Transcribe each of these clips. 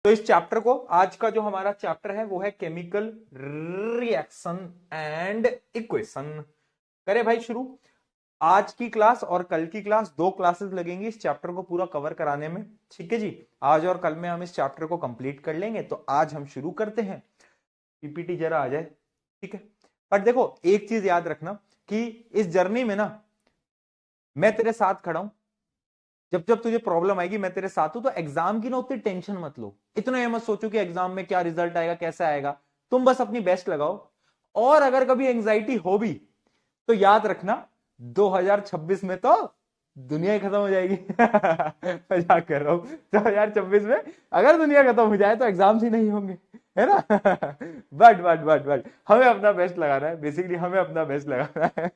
तो इस चैप्टर को, आज का जो हमारा चैप्टर है वो है केमिकल रिएक्शन एंड इक्वेशन। करे भाई शुरू। आज की क्लास और कल की क्लास, 2 क्लासेस लगेंगी इस चैप्टर को पूरा कवर कराने में। ठीक है जी, आज और कल में हम इस चैप्टर को कंप्लीट कर लेंगे। तो आज हम शुरू करते हैं। पीपीटी जरा आ जाए। ठीक है, पर देखो एक चीज याद रखना कि इस जर्नी में ना मैं तेरे साथ खड़ा हूं। जब जब तुझे प्रॉब्लम आएगी मैं तेरे साथ हूं। तो एग्जाम की ना उतनी टेंशन मत लो, इतना ये मत सोचो कि एग्जाम में क्या रिजल्ट आएगा, कैसा आएगा। तुम बस अपनी बेस्ट लगाओ। और अगर कभी एंजाइटी हो भी तो याद रखना 2026 में तो दुनिया ही खत्म हो जाएगी। मजाक कर रहा हूं। 2026 में अगर दुनिया खत्म हो जाए तो एग्जाम्स ही नहीं होंगे, है ना। बट हमें अपना बेस्ट लगाना है। बेसिकली हमें अपना बेस्ट लगाना है।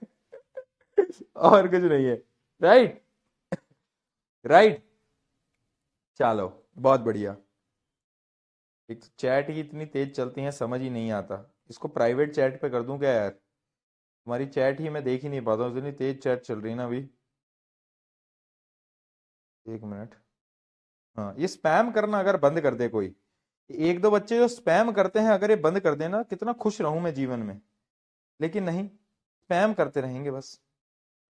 और कुछ नहीं है। Right right. चलो, बहुत बढ़िया। एक तो चैट ही इतनी तेज चलती है, समझ ही नहीं आता। इसको प्राइवेट चैट पे कर दूं क्या यार? तुम्हारी चैट ही मैं देख ही नहीं पाता हूँ, इतनी तेज चैट चल रही है ना अभी। एक मिनट। हाँ, ये स्पैम करना अगर बंद कर दे कोई, एक दो बच्चे जो स्पैम करते हैं अगर ये बंद कर देना, कितना खुश रहूं मैं जीवन में। लेकिन नहीं, स्पैम करते रहेंगे बस,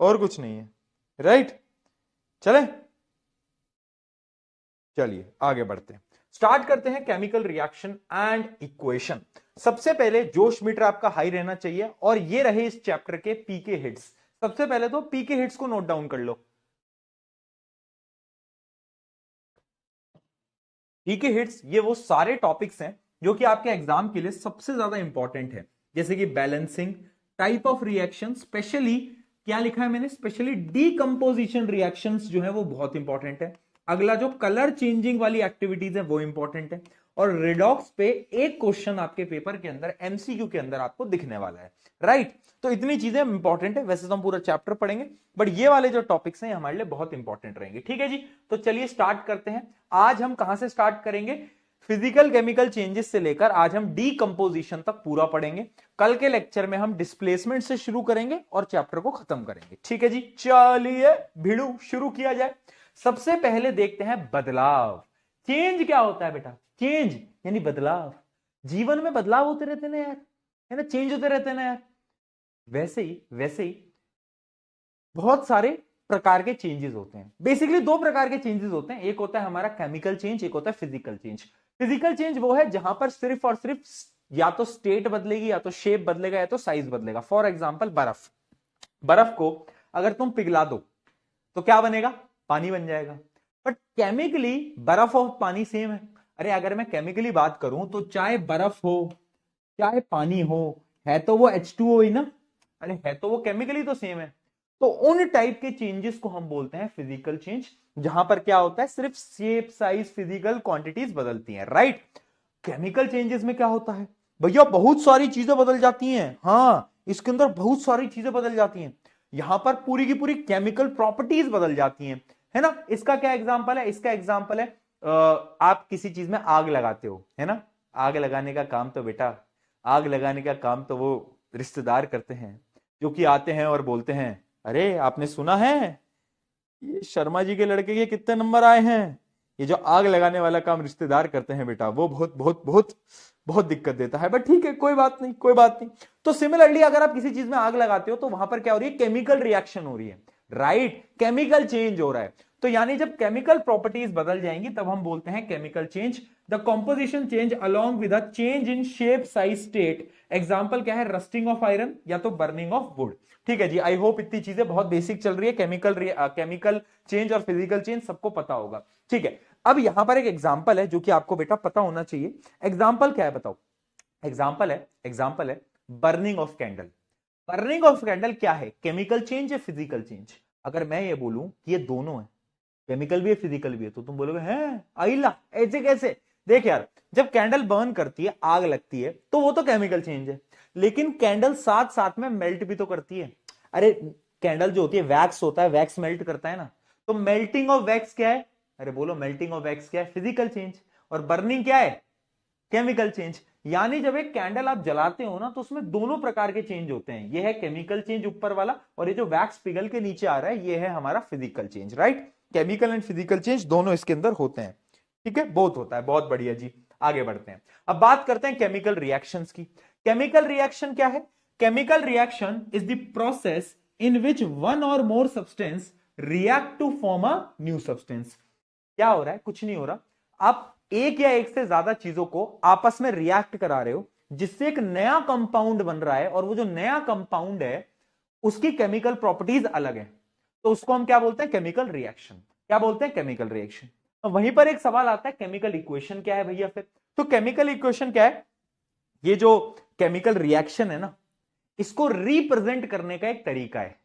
और कुछ नहीं है। राइट, चले चलिए आगे बढ़ते हैं। स्टार्ट करते हैं केमिकल रिएक्शन एंड इक्वेशन। सबसे पहले जोश मीटर आपका हाई रहना चाहिए और ये रहे इस चैप्टर के पीके हिट्स। सबसे पहले तो पीके हिट्स को नोट डाउन कर लो। पीके हिट्स ये वो सारे टॉपिक्स हैं जो कि आपके एग्जाम के लिए सबसे ज्यादा इंपॉर्टेंट है। जैसे कि balancing, type of reaction, specially क्या लिखा है मैंने, स्पेशली डीकंपोजिशन रिएक्शंस जो है वो बहुत इंपॉर्टेंट है। अगला जो कलर चेंजिंग वाली एक्टिविटीज है वो इंपॉर्टेंट है। और रिडॉक्स पे एक क्वेश्चन आपके पेपर के अंदर एमसीक्यू के अंदर आपको दिखने वाला है। राइट, तो इतनी चीजें इंपॉर्टेंट है। वैसे तो हम पूरा चैप्टर पढ़ेंगे, बट ये वाले जो टॉपिक्स हैं हमारे लिए बहुत इंपॉर्टेंट रहेंगे। ठीक है जी, तो चलिए स्टार्ट करते हैं। आज हम कहां से स्टार्ट करेंगे? फिजिकल केमिकल चेंजेस से लेकर आज हम डीकंपोजिशन तक पूरा पढ़ेंगे। कल के लेक्चर में हम डिस्प्लेसमेंट से शुरू करेंगे और चैप्टर को खत्म करेंगे। ठीक है जी, चलिए भिड़ू शुरू किया जाए। सबसे पहले देखते हैं बदलाव। चेंज क्या होता है बेटा? चेंज यानी बदलाव। जीवन में बदलाव होते रहते हैं ना यार, है ना, चेंज होते रहते हैं ना यार। वैसे ही बहुत सारे प्रकार के चेंजेस होते हैं। बेसिकली 2 प्रकार के चेंजेस होते हैं, एक होता है हमारा केमिकल चेंज, एक होता है फिजिकल चेंज। फिजिकल चेंज वो है जहां पर सिर्फ और सिर्फ या तो स्टेट बदलेगी, या तो शेप बदलेगा, या तो साइज बदलेगा। फॉर एग्जाम्पल बर्फ। बर्फ को अगर तुम पिघला दो तो क्या बनेगा? पानी बन जाएगा। बट केमिकली बर्फ और पानी सेम है। अरे अगर मैं केमिकली बात करूं तो चाहे बर्फ हो चाहे पानी हो, है तो वो H2O ही ना। अरे है तो वो केमिकली तो सेम है। तो उन टाइप के चेंजेस को हम बोलते हैं फिजिकल चेंज, जहां पर क्या होता है, सिर्फ शेप साइज फिजिकल क्वांटिटीज बदलती हैं। राइट। केमिकल चेंजेस में क्या होता है भैया? बहुत सारी चीजें बदल जाती हैं। हाँ, इसके अंदर बहुत सारी चीजें बदल जाती हैं। यहां पर पूरी की पूरी केमिकल प्रॉपर्टीज बदल जाती हैं, है ना। इसका क्या एग्जांपल है? इसका एग्जांपल है आप किसी चीज में आग लगाते हो, है ना। आग लगाने का काम तो बेटा, आग लगाने का काम तो वो रिश्तेदार करते हैं, जो कि आते हैं और बोलते हैं, अरे आपने सुना है ये शर्मा जी के लड़के के कितने नंबर आए हैं। ये जो आग लगाने वाला काम रिश्तेदार करते हैं बेटा, वो बहुत बहुत बहुत बहुत दिक्कत देता है। बट ठीक है, कोई बात नहीं, कोई बात नहीं। तो सिमिलरली अगर आप किसी चीज में आग लगाते हो तो वहां पर क्या हो रही है? केमिकल रिएक्शन हो रही है। राइट, केमिकल चेंज हो रहा है। तो यानी जब केमिकल प्रॉपर्टीज बदल जाएंगी तब हम बोलते हैं chemical change. The composition change along with a change in shape size state. Example क्या है? रस्टिंग ऑफ आयरन या तो बर्निंग ऑफ वुड। ठीक है जी, आई होप इतनी चीजें बहुत बेसिक चल रही है। केमिकल चेंज और फिजिकल चेंज सबको पता होगा। ठीक है, अब यहां पर एक एग्जाम्पल है जो कि आपको बेटा पता होना चाहिए। एग्जाम्पल क्या है बताओ? एग्जाम्पल है burning of candle. Burning of candle क्या है? केमिकल चेंज या फिजिकल चेंज? अगर मैं ये बोलूं कि ये दोनों है, केमिकल भी है फिजिकल भी है, तो तुम बोलोगे हैं आइला ऐसे कैसे? देख यार, जब कैंडल बर्न करती है, आग लगती है, तो वो तो केमिकल चेंज है। लेकिन कैंडल साथ साथ में मेल्ट भी तो करती है। अरे कैंडल जो होती है, वैक्स होता है, वैक्स मेल्ट करता है ना। तो मेल्टिंग ऑफ वैक्स क्या है? अरे बोलो, मेल्टिंग ऑफ वैक्स क्या है? Physical change. और बर्निंग क्या है? Chemical change. यानी जब एक कैंडल आप जलाते हो ना तो उसमें दोनों प्रकार के चेंज होते हैं। ये है केमिकल चेंज ऊपर वाला, और ये जो वैक्स पिघल के नीचे आ रहा है ये है हमारा physical change. Right, chemical and physical change दोनों इसके अंदर होते हैं। ठीक है, बोथ होता है, बहुत बढ़िया जी। आगे बढ़ते हैं, अब बात करते हैं केमिकल रिएक्शंस की। केमिकल रिएक्शन क्या है? Chemical reaction is the process in which one or more substance react to form a new substance. क्या हो रहा है? कुछ नहीं हो रहा, आप एक या एक से ज्यादा चीजों को आपस में रिएक्ट करा रहे हो, जिससे एक नया कंपाउंड बन रहा है, और वो जो नया कंपाउंड है उसकी केमिकल प्रॉपर्टीज अलग है, तो उसको हम क्या बोलते हैं? Chemical reaction. क्या बोलते हैं? Chemical reaction. वहीं पर एक सवाल आता है, केमिकल इक्वेशन क्या है भैया फिर? तो केमिकल इक्वेशन क्या है? ये जो केमिकल रिएक्शन है ना, इसको रिप्रेजेंट करने का एक तरीका है,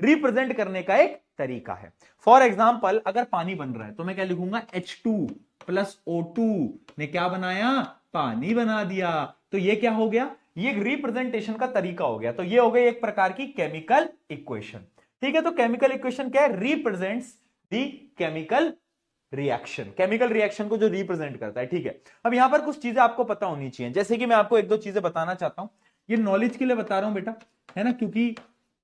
रिप्रेजेंट करने का एक तरीका है। फॉर एग्जाम्पल, अगर पानी बन रहा है तो मैं क्या लिखूंगा? H2 प्लस O2 ने क्या बनाया? पानी बना दिया। तो ये क्या हो गया? ये एक रिप्रेजेंटेशन का तरीका हो गया। तो ये हो गई एक प्रकार की केमिकल इक्वेशन। ठीक है, तो केमिकल इक्वेशन क्या है? Represents the chemical reaction, chemical reaction को जो रिप्रेजेंट करता है। ठीक है, अब यहां पर कुछ चीजें आपको पता होनी चाहिए, जैसे कि मैं आपको एक दो चीजें बताना चाहता हूं, ये नॉलेज के लिए बता रहा हूं बेटा, है ना, क्योंकि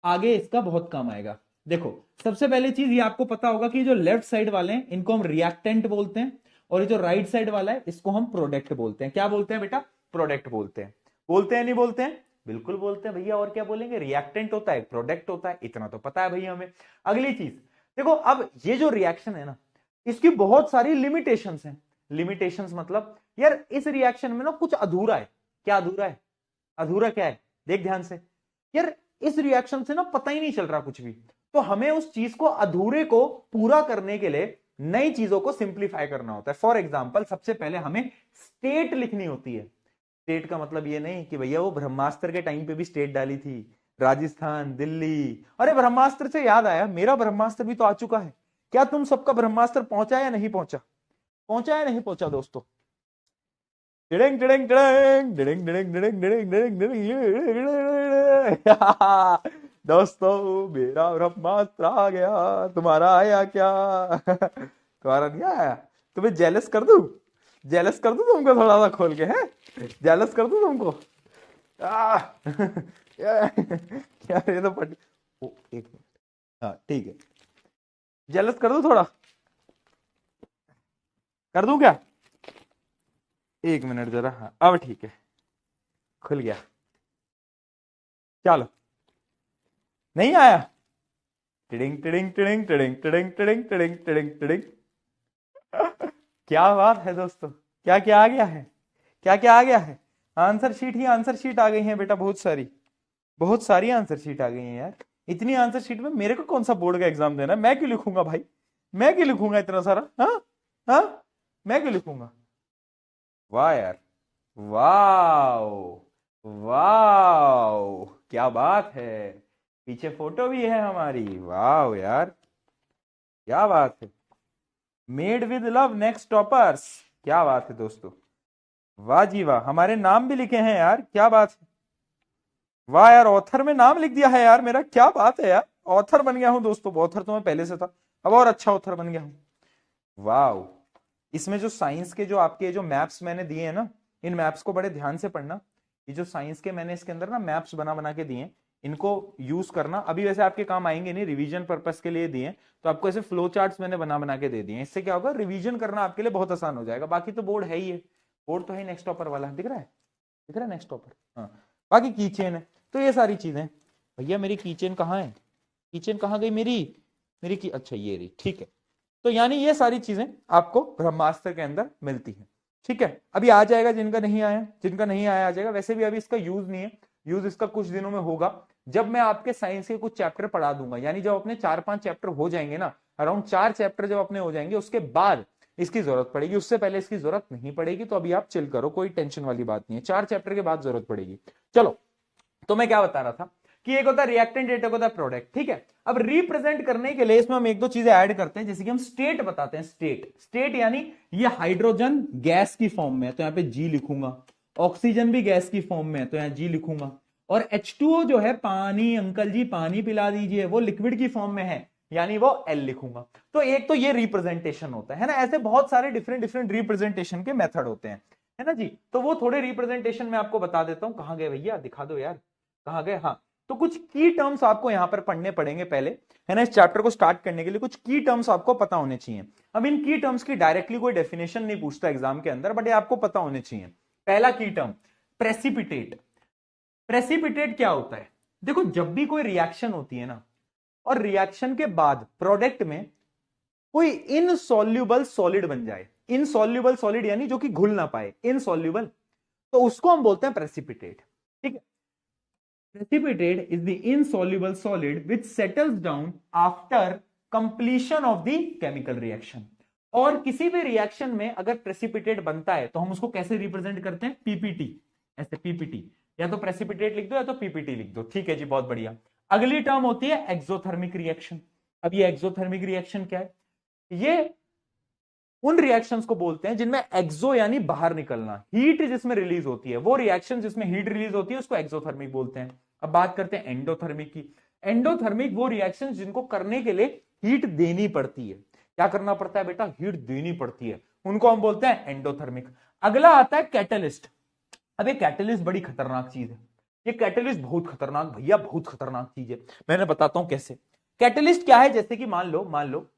आगे इसका बहुत काम आएगा। देखो, सबसे पहले चीज ये आपको पता होगा कि जो लेफ्ट साइड वाले हैं इनको हम रिएक्टेंट बोलते हैं, और ये जो राइट साइड वाला है इसको हम प्रोडक्ट बोलते हैं। क्या बोलते हैं बेटा? प्रोडक्ट बोलते हैं। बोलते हैं नहीं बोलते हैं? बिल्कुल बोलते हैं भैया, और क्या बोलेंगे? रिएक्टेंट होता है, प्रोडक्ट होता है, इतना तो पता है भैया हमें। अगली चीज देखो, अब ये जो रिएक्शन है ना, इसकी बहुत सारी लिमिटेशंस हैं। लिमिटेशंस मतलब यार इस रिएक्शन में ना कुछ अधूरा है। क्या अधूरा है? अधूरा क्या है? देख ध्यान से यार, इस रिएक्शन से ना पता ही नहीं चल रहा कुछ भी, तो हमें उस चीज को, अधूरे को पूरा करने के लिए नई चीजों को सिंप्लीफाई करना होता है। फॉर एग्जाम्पल, सबसे पहले हमें स्टेट लिखनी होती है। स्टेट का मतलब ये नहीं कि भैया वो ब्रह्मास्त्र के टाइम पे भी स्टेट डाली थी, राजस्थान, दिल्ली। अरे ब्रह्मास्त्र से याद आया, मेरा ब्रह्मास्त्र भी तो आ चुका है। क्या तुम सबका ब्रह्मास्त्र पहुंचा या नहीं पहुंचा? पहुंचा या नहीं पहुंचा दोस्तों? डिडिंग डिडिंग डिडिंग डिडिंग डिडिंग डिडिंग डिडिंग डिडिंग डिडिंग। दोस्तों, मेरा ब्रह्मास्त्र आ गया, तुम्हारा आया क्या? तुम्हारा नहीं आया? तुम्हें जेलस कर दूं? जेलस कर दूं तुमको थोड़ा सा खोल के? है जेलस कर दूं तुमको? यार ये तो पट एक मिनट, हाँ ठीक है, जेलस कर दूं थोड़ा? कर दूं क्या? एक मिनट जरा, हाँ अब ठीक है, खुल गया। चलो, नहीं आया? Tiding tiding tiding tiding tiding tiding tiding tiding tiding. क्या बात है दोस्तों, क्या क्या आ गया है? क्या क्या आ गया है? आंसर शीट ही आंसर शीट आ गई है बेटा, बहुत सारी, बहुत सारी आंसर शीट आ गई है यार। इतनी आंसर शीट में मेरे को कौन सा बोर्ड का एग्जाम देना है? मैं क्यों लिखूंगा भाई? मैं क्यों लिखूंगा इतना सारा? हाँ हाँ, मैं क्यों लिखूंगा? वाह यार, वाओ, वाओ, क्या बात है, पीछे फोटो भी है हमारी, वाओ यार, क्या बात है। Made with love next toppers, क्या बात है दोस्तों, वाह जी वाह, हमारे नाम भी लिखे हैं यार, क्या बात है। वाह यार, ऑथर में नाम लिख दिया है यार मेरा, क्या बात है यार, ऑथर बन गया हूं दोस्तों। ऑथर तो मैं पहले से था, अब और अच्छा ऑथर बन गया हूं। वाह, इसमें जो साइंस के जो आपके जो मैप्स मैंने दिए हैं ना, इन मैप्स को बड़े ध्यान से पढ़ना। ये जो साइंस के मैंने इसके अंदर ना मैप्स बना बना के दिए हैं, इनको यूज करना। अभी वैसे आपके काम आएंगे नहीं, रिवीजन पर्पस के लिए दिए, तो आपको ऐसे फ्लो चार्ट्स मैंने बना बना के दे दिए। इससे क्या होगा, रिवीजन करना आपके लिए बहुत आसान हो जाएगा। बाकी तो बोर्ड है ही है, बोर्ड तो है नेक्स्ट टॉपर वाला, दिख रहा है? दिख रहा है नेक्स्ट टॉपर? हाँ, बाकी की चेन है, तो ये सारी चीजें। भैया मेरी की चेन कहाँ है? की चेन कहाँ गई मेरी? मेरी की, अच्छा ये रही, ठीक है। तो यानी ये सारी चीजें आपको ब्रह्मास्त्र के अंदर मिलती हैं। ठीक है, अभी आ जाएगा, जिनका नहीं आया, जिनका नहीं आया आ जाएगा। वैसे भी अभी इसका यूज नहीं है, यूज इसका कुछ दिनों में होगा, जब मैं आपके साइंस के कुछ चैप्टर पढ़ा दूंगा। यानी जब अपने 4-5 चैप्टर हो जाएंगे ना, अराउंड 4 चैप्टर जब अपने हो जाएंगे, उसके बाद इसकी जरूरत पड़ेगी, उससे पहले इसकी जरूरत नहीं पड़ेगी। तो अभी आप चिल करो, कोई टेंशन वाली बात नहीं है, 4 चैप्टर के बाद जरूरत पड़ेगी। चलो, तो मैं क्या बता रहा था कि एक होता है रिएक्टेंट, एक होता है प्रोडक्ट। ठीक है, अब रिप्रेजेंट करने के लिए इसमें हम एक दो चीजें ऐड करते हैं, जैसे कि हम स्टेट बताते हैं। स्टेट, स्टेट यानी ये हाइड्रोजन गैस की फॉर्म में है तो यहां पे जी लिखूंगा, ऑक्सीजन भी गैस की फॉर्म में है तो यहां जी लिखूंगा, और H2O जो है पानी, अंकल जी पानी पिला दीजिए, वो लिक्विड की फॉर्म में है, यानी वो L लिखूंगा। तो एक तो ये रिप्रेजेंटेशन होता है ना, ऐसे बहुत सारे डिफरेंट डिफरेंट रिप्रेजेंटेशन के मेथड होते हैं, है ना जी। तो वो थोड़े रिप्रेजेंटेशन में आपको बता देता हूं। कहां गए भैया, दिखा दो यार, कहां गए? हाँ, तो कुछ की टर्म्स आपको यहां पर पढ़ने पड़ेंगे पहले, है ना। इस चैप्टर को स्टार्ट करने के लिए कुछ की टर्म्स आपको पता होने चाहिए। अब इन की टर्म्स की डायरेक्टली कोई डेफिनेशन नहीं पूछता एग्जाम के अंदर, बट ये आपको पता होने चाहिए। पहला की टर्म प्रेसिपिटेट। प्रेसिपिटेट क्या होता है? देखो, जब भी कोई रिएक्शन होती है ना, और रिएक्शन के बाद प्रोडक्ट में कोई इनसॉल्युबल सॉलिड बन जाए, इनसॉल्युबल सॉलिड यानी जो कि घुल ना पाए, इनसॉल्युबल, तो उसको हम बोलते हैं प्रेसिपिटेट। ठीक है, precipitate is the insoluble solid which settles down after completion of the chemical reaction. और किसी भी रिएक्शन में अगर प्रेसिपिटेट बनता है तो हम उसको कैसे रिप्रेजेंट करते हैं? पीपीटी, ऐसे पीपीटी, या तो प्रेसिपिटेट लिख दो या तो पीपीटी लिख दो। ठीक है जी, बहुत बढ़िया। अगली टर्म होती है एक्सोथर्मिक रिएक्शन। अब ये एक्सोथर्मिक रिएक्शन क्या है? ये उन रिएक्शंस को बोलते हैं जिनमें एक्सो यानी बाहर निकलना, हीट जिसमें रिलीज होती है, वो रिएक्शन जिसमें हीट रिलीज होती है उसको एक्सोथर्मिक बोलते हैं। अब बात करते हैं एंडोथर्मिक की। एंडोथर्मिक वो रिएक्शन जिनको करने के लिए हीट देनी पड़ती है। क्या करना पड़ता है बेटा? हीट देनी पड़ती है, उनको हम बोलते हैं एंडोथर्मिक। अगला आता है कैटलिस्ट। अब ये कैटलिस्ट बड़ी खतरनाक चीज है, ये कैटलिस्ट बहुत खतरनाक भैया, बहुत खतरनाक चीज है। मैंने बताता हूं कैसे। कैटलिस्ट क्या है? जैसे कि मान लो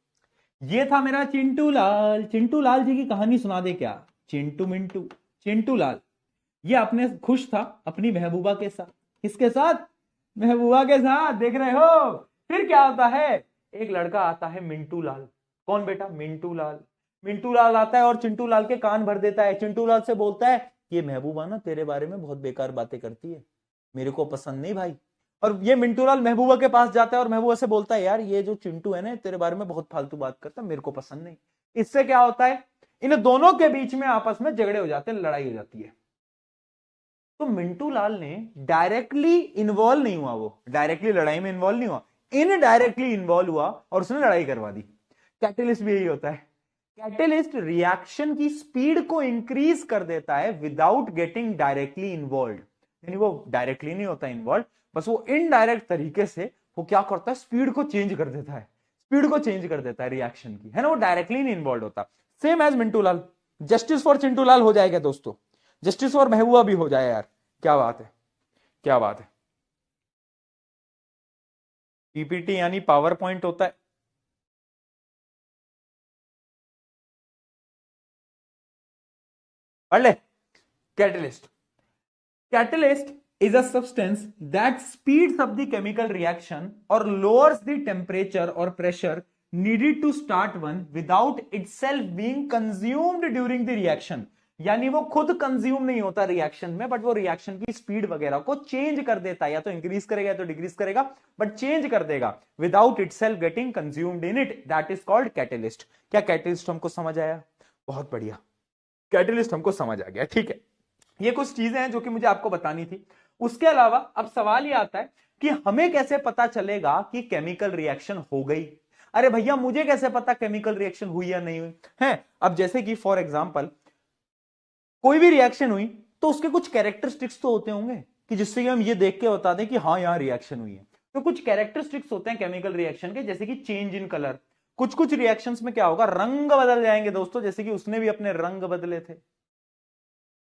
ये था मेरा चिंटू लाल। चिंटू लाल जी की कहानी सुना दे क्या? चिंटू मिंटू, चिंटू लाल, ये अपने खुश था अपनी महबूबा के साथ। किसके साथ? महबूबा के साथ। देख रहे हो? फिर क्या होता है? एक लड़का आता है मिंटू लाल। कौन बेटा? मिंटू लाल। मिंटू लाल आता है और चिंटू लाल के कान भर देता है। चिंटू लाल से बोलता है, ये महबूबा ना तेरे बारे में बहुत बेकार बातें करती है, मेरे को पसंद नहीं भाई। और ये मिंटू लाल महबूबा के पास जाता है और महबूबा से बोलता है, यार ये जो चिंटू है ना तेरे बारे में बहुत फालतू बात करता है, मेरे को पसंद नहीं। इससे क्या होता है? इन दोनों के बीच में आपस में झगड़े हो जाते हैं, लड़ाई हो जाती है। तो मिंटू लाल ने डायरेक्टली इन्वॉल्व नहीं हुआ, वो डायरेक्टली लड़ाई में इन्वॉल्व नहीं हुआ, इनडायरेक्टली इन्वॉल्व हुआ और उसने लड़ाई करवा दी। कैटलिस्ट भी यही होता है। कैटलिस्ट रिएक्शन की स्पीड को इंक्रीज कर देता है विदाउट गेटिंग डायरेक्टली इन्वॉल्व, यानी वो डायरेक्टली नहीं होता इन्वॉल्व, बस वो इनडायरेक्ट तरीके से वो क्या करता है? स्पीड को चेंज कर देता है, स्पीड को चेंज कर देता है रिएक्शन की, है ना। वो डायरेक्टली नहीं इन्वॉल्व होता। Same as Mintu Lal. Justice for Chintu Lal हो जाएगा दोस्तों, जस्टिस फॉर महबूबा भी हो जाए यार। क्या बात है, क्या बात है। पीपीटी यानी पावर पॉइंट होता है। पढ़ ले। Catalyst, catalyst is a substance that speeds up the chemical reaction or lowers the temperature or pressure needed to start one without itself being consumed during the reaction। यानी वो खुद consume नहीं होता reaction में, बट वो reaction की speed वगैरह को चेंज कर देता है, या तो इंक्रीज करेगा या तो डिक्रीज करेगा, बट चेंज कर देगा without itself getting consumed in it, that is called catalyst. क्या कैटलिस्ट हमको समझ आया? बहुत बढ़िया, कैटलिस्ट हमको समझ आ गया। ठीक है, ये कुछ चीजें हैं जो कि मुझे आपको बतानी थी। उसके अलावा अब सवाल ये आता है कि हमें कैसे पता चलेगा कि केमिकल रिएक्शन हो गई? अरे भैया मुझे कैसे पता केमिकल रिएक्शन हुई या नहीं हुई है? अब जैसे कि फॉर एग्जांपल कोई भी रिएक्शन हुई तो उसके कुछ कैरेक्टरिस्टिक्स तो होते होंगे कि जिससे कि हम ये देख के बता दें कि हाँ यहां रिएक्शन हुई है। तो कुछ कैरेक्टरिस्टिक्स होते हैं केमिकल रिएक्शन के, जैसे कि चेंज इन कलर। कुछ कुछ रिएक्शंस में क्या होगा? रंग बदल जाएंगे दोस्तों, जैसे कि उसने भी अपने रंग बदले थे।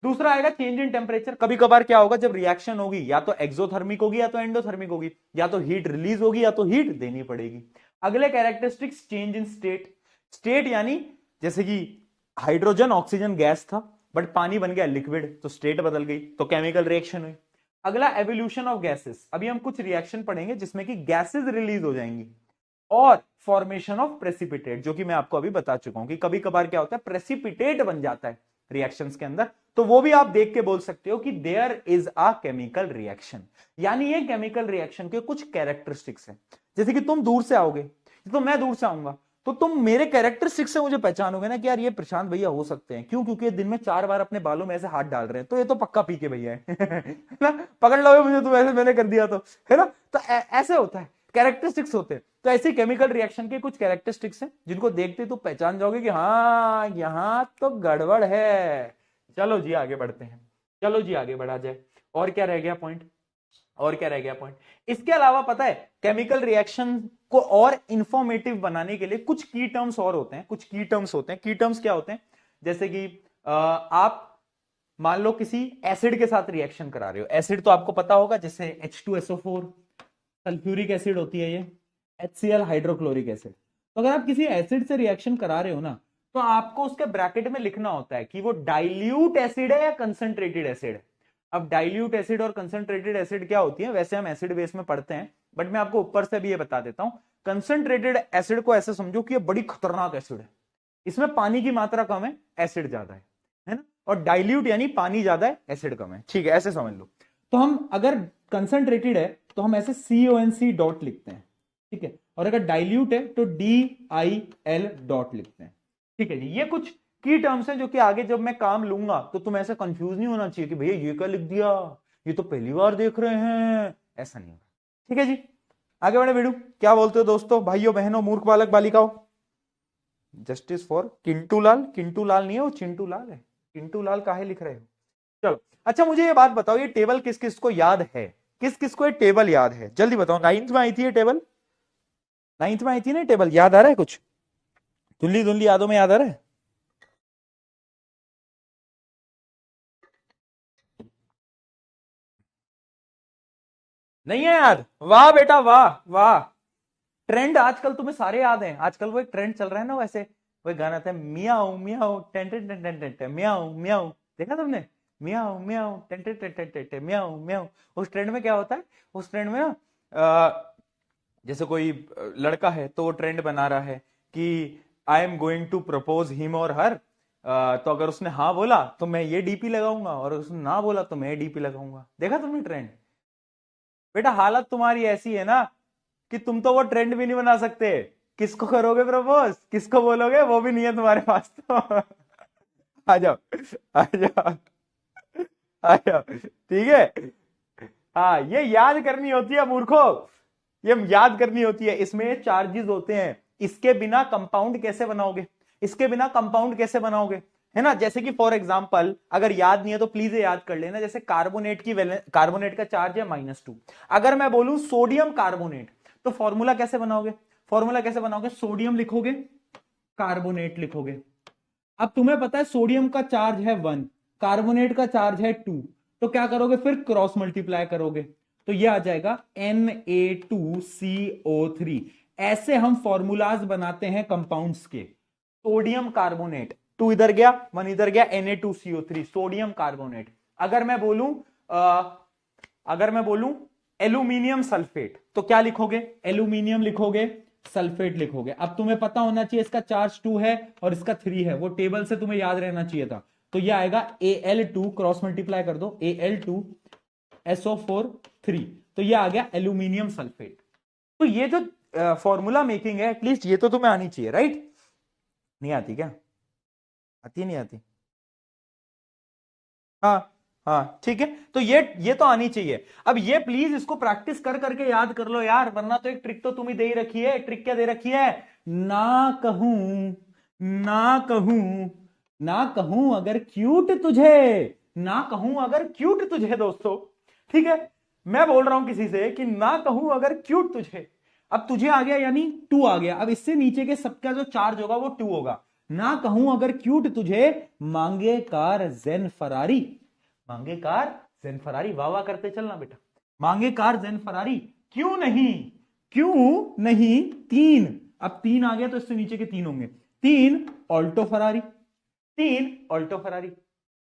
दूसरा आएगा चेंज इन टेम्परेचर। कभी कभार क्या होगा? जब रिएक्शन होगी या तो एक्सोथर्मिक होगी या तो एंडोथर्मिक होगी, या तो हीट रिलीज होगी या तो हीट देनी पड़ेगी। अगले characteristics change in state. State यानी जैसे कि हाइड्रोजन ऑक्सीजन गैस था बट पानी बन गया लिक्विड, तो स्टेट बदल गई, तो केमिकल रिएक्शन हुई। अगला एवोल्यूशन ऑफ गैसेस। अभी हम कुछ रिएक्शन पढ़ेंगे जिसमें कि गैसेस रिलीज हो जाएंगी। और फॉर्मेशन ऑफ प्रेसिपिटेट, जो कि मैं आपको अभी बता चुका हूं कि कभी कभार क्या होता है? प्रेसिपिटेट बन जाता है रिएक्शंस के अंदर, तो वो भी आप देख के बोल सकते हो कि there is a chemical reaction. यानी ये केमिकल रिएक्शन के कुछ कैरेक्टरिस्टिक्स हैं। जैसे कि तुम दूर से आओगे तो मैं दूर से आऊंगा, तो तुम मेरे कैरेक्टरिस्टिक्स से मुझे पहचानोगे ना कि यार ये प्रशांत भैया हो सकते हैं। क्यों? क्योंकि ये दिन में 4 बार अपने बालों में ऐसे हाथ डाल रहे हैं, तो ये तो पक्का पी के भैया है ना। पकड़ लो मुझे, तुम ऐसे मैंने कर दिया तो, है ना। तो ऐसे होता है, कैरेक्टरिस्टिक्स होते हैं। तो ऐसे केमिकल रिएक्शन के कुछ कैरेक्टरिस्टिक्स हैं जिनको देखते तो पहचान जाओगे कि हाँ यहां तो गड़बड़ है। चलो जी आगे बढ़ते हैं, चलो जी आगे बढ़ा जाए। और क्या रह गया पॉइंट? और क्या रह गया पॉइंट? इसके अलावा पता है केमिकल रिएक्शन को और इंफॉर्मेटिव बनाने के लिए कुछ की टर्म्स और होते हैं, कुछ की टर्म्स होते हैं। की टर्म्स क्या होते हैं? जैसे कि आप मान लो किसी एसिड के साथ रिएक्शन करा रहे हो। एसिड तो आपको पता होगा, जैसे H2SO4, सल्फ्यूरिक एसिड होती है ये, HCl हाइड्रोक्लोरिक एसिड। तो अगर आप किसी एसिड से रिएक्शन करा रहे हो ना, तो आपको उसके ब्रैकेट में लिखना होता है कि वो डाइल्यूट एसिड है या कंसंट्रेटेड एसिड है। अब डाइल्यूट एसिड और कंसंट्रेटेड एसिड क्या होती है, वैसे हम एसिड बेस में पढ़ते हैं, बट मैं आपको ऊपर से भी ये बता देता हूं। कंसंट्रेटेड एसिड को ऐसे समझो कि ये बड़ी खतरनाक एसिड है, इसमें पानी की मात्रा कम है, एसिड ज्यादा है ना। और डाइल्यूट यानी पानी ज्यादा है, एसिड कम है, ठीक है, ऐसे समझ लो। तो हम अगर कंसंट्रेटेड है तो हम ऐसे CONC डॉट लिखते हैं, ठीक है, और अगर डाइल्यूट है तो DIL डॉट लिखते हैं, ठीक है जी। ये कुछ की टर्म्स हैं जो कि आगे जब मैं काम लूंगा तो तुम ऐसे कंफ्यूज नहीं होना चाहिए कि भैया ये क्या लिख दिया, ये तो पहली बार देख रहे हैं, ऐसा नहीं होगा, ठीक है जी। आगे बढ़े बेड़ू, क्या बोलते हो दोस्तों, भाइयों बहनों, मूर्ख बालक बालिकाओं। जस्टिस फॉर किंटू लाल, किंटू लाल नहीं है वो, चिंटू लाल है। किंटू लाल काहे लिख रहे हो। चलो अच्छा, मुझे ये बात बताओ, ये टेबल किस किस को याद है, किस किस को ये टेबल याद है, जल्दी बताओ। 9th में आई थी ये टेबल, 9th में आई थी ना टेबल, याद आ रहा है कुछ, धुंधली धुंधली यादों में याद आ रहा है। नहीं है याद, वाह बेटा वाह वाह। ट्रेंड आजकल तुम्हें सारे याद हैं, आजकल वो एक ट्रेंड चल रहा है ना, वैसे वो गाना था meow meow ten ten ten ten ten meow meow, देखा तुमने, meow meow ten ten ten ten ten meow meow. उस ट्रेंड में क्या होता है, उस ट्रेंड में ना जैसे कोई लड़का है तो वो ट्रेंड बना रहा है कि I am going to propose him or her, तो अगर उसने हाँ बोला तो मैं ये डीपी लगाऊंगा, और उसने ना बोला तो मैं डीपी लगाऊंगा। देखा तुमने ट्रेंड। बेटा हालत तुम्हारी ऐसी है ना कि तुम तो वो ट्रेंड भी नहीं बना सकते, किसको करोगे प्रपोज, किसको बोलोगे, वो भी नहीं है तुम्हारे पास तो आ जाओ, आ जाओ, आ जाओ, ठीक है। हाँ ये याद करनी होती है मूर्खो, ये याद करनी होती है, इसमें चार्जेस होते हैं, इसके बिना कंपाउंड कैसे बनाओगे, इसके बिना कंपाउंड कैसे बनाओगे, है ना। जैसे कि फॉर एग्जांपल अगर याद नहीं है तो प्लीज याद कर लेना, जैसे कार्बोनेट की कार्बोनेट का चार्ज है -2, अगर मैं बोलूं सोडियम कार्बोनेट तो फॉर्मूला कैसे बनाओगे, फॉर्मूला कैसे बनाओगे, सोडियम लिखोगे, कार्बोनेट लिखोगे। अब तुम्हें पता है सोडियम का चार्ज है 1, कार्बोनेट का चार्ज है 2, तो क्या करोगे, फिर क्रॉस मल्टीप्लाई करोगे, तो ये आ जाएगा Na2CO3। ऐसे हम फॉर्मूलाज बनाते हैं कंपाउंड्स के। सोडियम कार्बोनेट, 2 इधर गया 1 इधर गया, Na2CO3 सोडियम कार्बोनेट। अगर मैं बोलूं एल्यूमिनियम सल्फेट तो क्या लिखोगे, एल्यूमिनियम लिखोगे, सल्फेट लिखोगे। अब तुम्हें पता होना चाहिए इसका चार्ज 2 है और इसका 3 है, वो टेबल से तुम्हें याद रहना चाहिए था। तो ये आएगा Al2, क्रॉस मल्टीप्लाई कर दो, Al2SO4 3, तो ये आ गया एल्यूमिनियम सल्फेट। तो ये जो फॉर्मूला मेकिंग है एटलीस्ट ये तो तुम्हें आनी चाहिए, राइट। नहीं आती क्या, आती नहीं आती, हाँ हाँ ठीक है, तो ये तो आनी चाहिए। अब ये प्लीज इसको प्रैक्टिस कर करके याद कर लो यार, वरना तो एक ट्रिक तो तुम ही दे ही रखी है। ट्रिक क्या दे रखी है, ना कहूं, ना कहूं, ना कहूं अगर क्यूट तुझे, ना कहूं अगर क्यूट तुझे दोस्तों, ठीक है। मैं बोल रहा हूं किसी से कि ना कहूं अगर क्यूट तुझे, अब तुझे आ गया यानी 2 आ गया, अब इससे नीचे के सबका जो चार्ज होगा वो 2 होगा। ना कहूं अगर क्यूट तुझे, मांगे कार जेन फरारी, मांगे कार जेन फरारी, वाह वाह करते चलना बेटा, मांगे कार जेन फरारी, क्यों नहीं, क्यों नहीं 3, अब 3 आ गया तो इससे नीचे के 3 होंगे, 3 ऑल्टो फरारी, 3 ऑल्टो फरारी,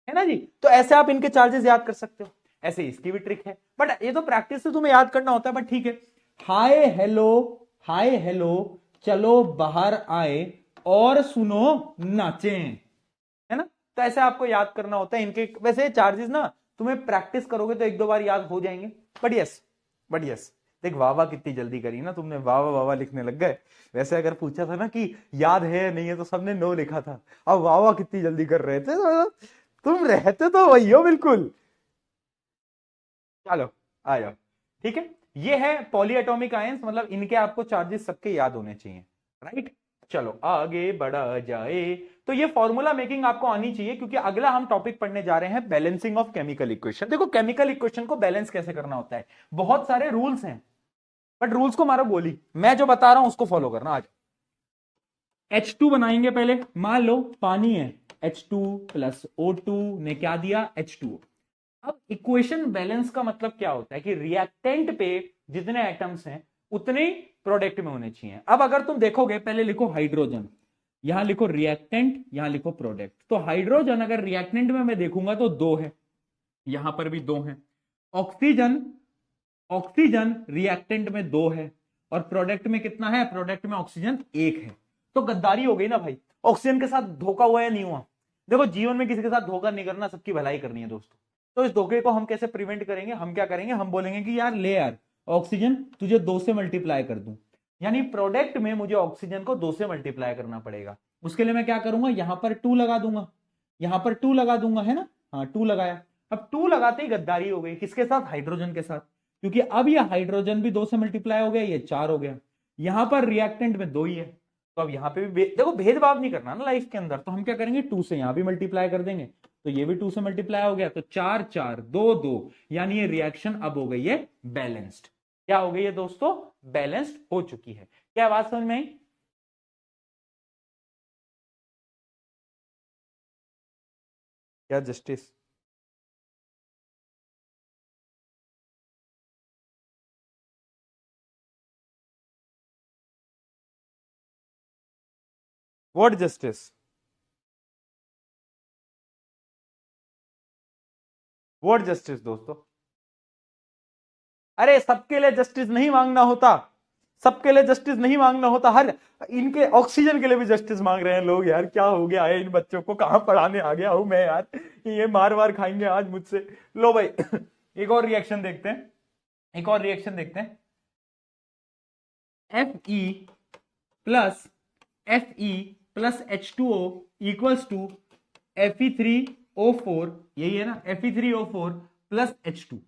है ना जी। तो ऐसे आप इनके चार्जेस याद कर सकते हो, ऐसे इसकी भी ट्रिक है, बट ये तो प्रैक्टिस से तुम्हें याद करना होता है, बट ठीक है। हाय हेलो, हाय हेलो, चलो बाहर आए और सुनो नाचें, है ना। तो ऐसे आपको याद करना होता है इनके, वैसे चार्जेस ना तुम्हें प्रैक्टिस करोगे तो 1-2 बार याद हो जाएंगे, बट यस, बट यस। देख वाह वाह कितनी जल्दी करी ना तुमने, वाह वाह वाह वाह लिखने लग गए। वैसे अगर पूछा था ना कि याद है या नहीं है तो सबने नो लिखा था, अब वाह वाह कितनी जल्दी कर रहे थे, तो तुम रहते तो वही हो बिल्कुल। चलो आ जाओ, ठीक है। ये है पॉलीएटॉमिक आयंस, मतलब इनके आपको चार्जेस सबके याद होने चाहिए, राइट। चलो आगे बढ़ा जाए, तो ये फॉर्मूला मेकिंग आपको आनी चाहिए, क्योंकि अगला हम टॉपिक पढ़ने जा रहे हैं बैलेंसिंग ऑफ केमिकल इक्वेशन। देखो केमिकल इक्वेशन को बैलेंस कैसे करना होता है, बहुत सारे रूल्स हैं, बट रूल्स को मारो गोली, मैं जो बता रहा हूं उसको फॉलो करना। आज H2 बनाएंगे पहले, मान लो पानी है, H2 प्लस O2 ने क्या दिया, H2O। अब इक्वेशन बैलेंस का मतलब क्या होता है कि रिएक्टेंट पे जितने एटम्स हैं उतने ही प्रोडक्ट में होने चाहिए। अब अगर तुम देखोगे, पहले लिखो हाइड्रोजन, यहां लिखो रिएक्टेंट, यहां लिखो प्रोडक्ट। तो हाइड्रोजन अगर रिएक्टेंट में मैं देखूंगा तो 2 है, यहां पर भी 2 है। ऑक्सीजन, ऑक्सीजन रिएक्टेंट में 2 है और प्रोडक्ट में कितना है? प्रोडक्ट में ऑक्सीजन 1 है। तो गद्दारी हो गई ना भाई, ऑक्सीजन के साथ धोखा हुआ या नहीं हुआ? देखो जीवन में किसी के साथ धोखा नहीं करना, सबकी भलाई करनी है दोस्तों। तो इस धोखे को हम कैसे प्रिवेंट करेंगे? हम क्या करेंगे, हम बोलेंगे कि यार ले यार ऑक्सीजन तुझे 2 से मल्टीप्लाई कर दूं, यानी प्रोडक्ट में मुझे ऑक्सीजन को 2 से मल्टीप्लाई करना पड़ेगा। उसके लिए मैं क्या करूंगा, यहां पर 2 लगा दूंगा, यहां पर 2 लगा दूंगा, है ना? हाँ 2 लगाया। अब 2 लगाते ही गद्दारी हो गई, किसके साथ? हाइड्रोजन के साथ, क्योंकि अब यह हाइड्रोजन भी 2 से मल्टीप्लाई हो गया, ये 4 हो गया। यहां पर रिएक्टेंट में 2 ही है, तो अब यहां पे भी देखो भेदभाव नहीं करना ना लाइफ के अंदर, तो हम क्या करेंगे 2 से यहां भी मल्टीप्लाई कर देंगे, तो ये भी 2 से मल्टीप्लाई हो गया, तो 4 4 2 2, यानी ये रिएक्शन अब हो गई है बैलेंस्ड। क्या हो गई है दोस्तों? बैलेंस्ड हो चुकी है। क्या बात समझ में आई? क्या justice? What justice? What justice दोस्तों? अरे सबके लिए जस्टिस नहीं मांगना होता, सबके लिए जस्टिस नहीं मांगना होता, हर इनके ऑक्सीजन के लिए भी जस्टिस मांग रहे हैं लोग। यार क्या हो गया है इन बच्चों को, कहां पढ़ाने आ गया हूं मैं यार, ये मार मार खाएंगे आज मुझसे। लो भाई एक और रिएक्शन देखते हैं, एक और रिएक्शन देखते हैं। Fe plus Fe plus H2O equals to Fe3O4, यही है ना, Fe3O4 plus H2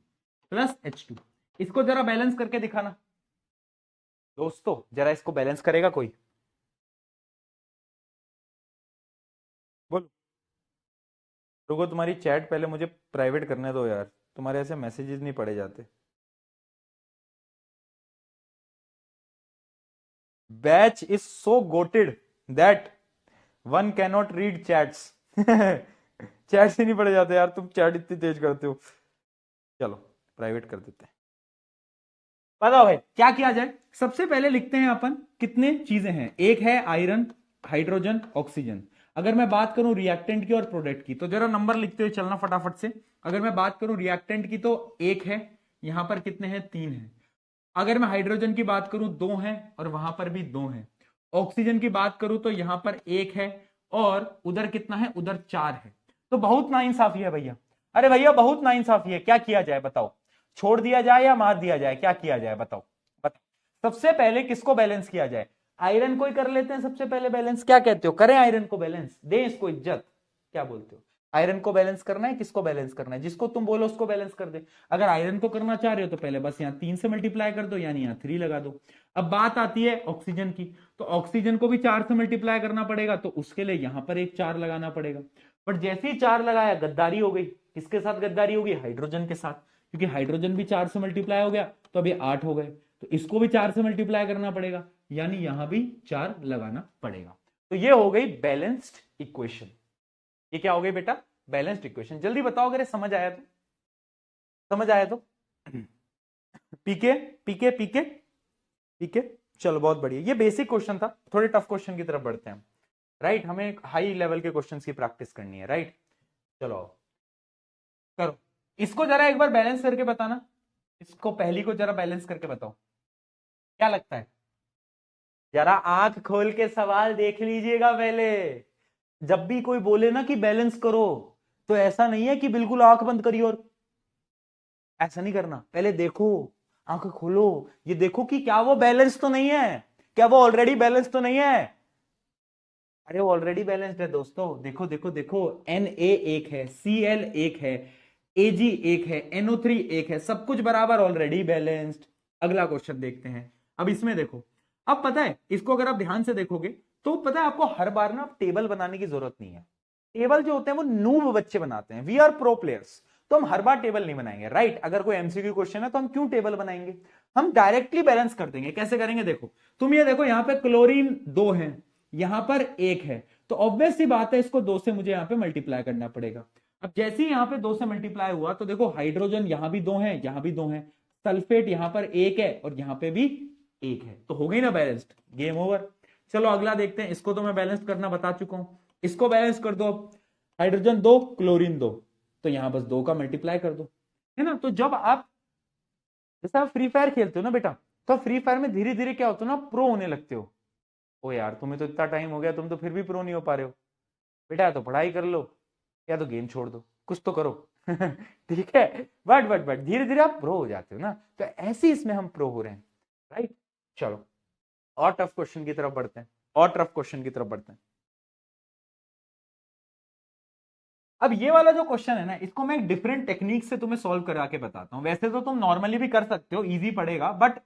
plus H2। इसको जरा बैलेंस करके दिखाना दोस्तों, जरा इसको बैलेंस करेगा कोई? बोलो। रुको तुम्हारी चैट पहले मुझे प्राइवेट करने दो यार, तुम्हारे ऐसे मैसेजेस नहीं पढ़े जाते। Batch is so GOATed that one cannot read chats chat से नहीं पढ़े जाते यार, तुम चैट इतनी तेज करते हो। चलो प्राइवेट कर देते हैं। बताओ भाई क्या किया जाए? सबसे पहले लिखते हैं अपन, कितने चीजें हैं, एक है आयरन, हाइड्रोजन, ऑक्सीजन। अगर मैं बात करूं रिएक्टेंट की और प्रोडक्ट की, तो जरा नंबर लिखते हुए चलना फटाफट से। अगर मैं बात करूं रिएक्टेंट की तो 1 है, यहां पर कितने हैं? 3 है। अगर मैं हाइड्रोजन की बात करूं 2 है और वहां पर भी 2 है। ऑक्सीजन की बात करूं तो यहां पर 1 है और उधर कितना है? उधर 4 है। तो बहुत नाइंसाफी है भैया, अरे भैया बहुत नाइंसाफी है। क्या किया जाए बताओ? छोड़ दिया जाए या मार दिया जाए? क्या किया जाए बताओ? बताओ सबसे पहले किसको बैलेंस किया जाए? आयरन को ही कर लेते हैं सबसे पहले बैलेंस। क्या कहते हो, करें आयरन को बैलेंस, दें इसको इज्जत? क्या बोलते हो? आयरन को बैलेंस करना है, किसको बैलेंस करना है? जिसको तुम बोलो उसको बैलेंस कर दे। अगर आयरन को करना चाह रहे हो तो पहले बस यहाँ 3 से मल्टीप्लाई कर दो, यानी यहाँ 3 लगा दो। अब बात आती है ऑक्सीजन की, तो ऑक्सीजन को भी 4 से मल्टीप्लाई करना पड़ेगा, तो उसके लिए यहां पर एक 4 लगाना पड़ेगा। बट जैसे ही 4 लगाया गद्दारी हो गई। किसके साथ गद्दारी होगी? हाइड्रोजन के साथ, क्योंकि हाइड्रोजन भी 4 से मल्टीप्लाई हो गया, तो अभी 8 हो गए, तो इसको भी 4 से मल्टीप्लाई करना पड़ेगा, यानी यहां भी 4 लगाना पड़ेगा। तो ये हो गई बैलेंस्ड इक्वेशन। ये क्या हो गई बेटा? Balanced equation. जल्दी बताओ अगर समझ आया तो, समझ आया तो। पीके पीके पीके पीके, चलो बहुत बढ़िया। ये बेसिक क्वेश्चन था, थोड़े टफ क्वेश्चन की तरफ बढ़ते हैं। राइट, हमें हाई लेवल के क्वेश्चंस की प्रैक्टिस करनी है। राइट, चलो करो इसको जरा एक बार बैलेंस करके बताना। इसको पहली को जरा बैलेंस करके बताओ, क्या लगता है? जरा आंख खोल के सवाल देख लीजिएगा पहले। जब भी कोई बोले ना कि बैलेंस करो, तो ऐसा नहीं है कि बिल्कुल आंख बंद करिए और ऐसा नहीं करना। पहले देखो, आंख खोलो, ये देखो कि क्या वो बैलेंस तो नहीं है, क्या वो ऑलरेडी बैलेंस तो नहीं है। अरे वो ऑलरेडी बैलेंस्ड है दोस्तों। देखो देखो देखो, Na 1 है, Cl 1 है, Ag 1 है, NO3 1 है, सब कुछ बराबर, ऑलरेडी बैलेंस्ड। अगला क्वेश्चन देखते हैं। अब इसमें देखो, अब पता है इसको अगर आप ध्यान से देखोगे तो पता है आपको हर बार ना टेबल बनाने की जरूरत नहीं है। टेबल जो होते हैं वो नूब बच्चे बनाते हैं, वी आर प्रो प्लेयर्स, तो हम हर बार टेबल नहीं बनाएंगे। राइट, अगर कोई एमसीक्यू क्वेश्चन है तो हम क्यों टेबल बनाएंगे, हम डायरेक्टली बैलेंस कर देंगे। कैसे करेंगे? देखो तुम ये देखो, यहां पे क्लोरीन 2 है, यहां पर 1 है, तो ऑब्वियस सी बात है इसको 2 से मुझे यहां पे मल्टीप्लाई करना पड़ेगा। अब जैसे ही यहां पे 2 से मल्टीप्लाई हुआ तो देखो हाइड्रोजन यहां भी 2 है, यहां भी 2 है, सल्फेट यहां पर एक है और यहां पे भी एक है, तो हो गई ना बैलेंस्ड, गेम ओवर। चलो अगला देखते हैं, इसको तो मैं बैलेंस करना बता चुका हूं, इसको बैलेंस कर दो। अब हाइड्रोजन 2 क्लोरीन 2, तो यहां बस 2 का मल्टीप्लाई कर दो, है ना। तो जब आप जैसे आप फ्री फायर खेलते हो ना बेटा, तो फ्री फायर में धीरे धीरे क्या होता है ना, प्रो होने लगते हो। ओ यार तुम्हें तो इतना टाइम हो गया, तुम तो फिर भी प्रो नहीं हो पा रहे हो बेटा, या तो पढ़ाई कर लो या तो गेम छोड़ दो, कुछ तो करो। ठीक है, बट धीरे धीरे आप प्रो हो जाते हो ना, तो ऐसे इसमें हम प्रो हो रहे हैं, राइट। चलो और टफ क्वेश्चन की तरफ बढ़ते हैं, और टफ क्वेश्चन की तरफ बढ़ते हैं। अब ये वाला जो क्वेश्चन है ना, इसको मैं एक डिफरेंट टेक्निक से तुम्हें सॉल्व करा के बताता हूं। वैसे तो तुम नॉर्मली भी कर सकते हो, इजी पड़ेगा, बट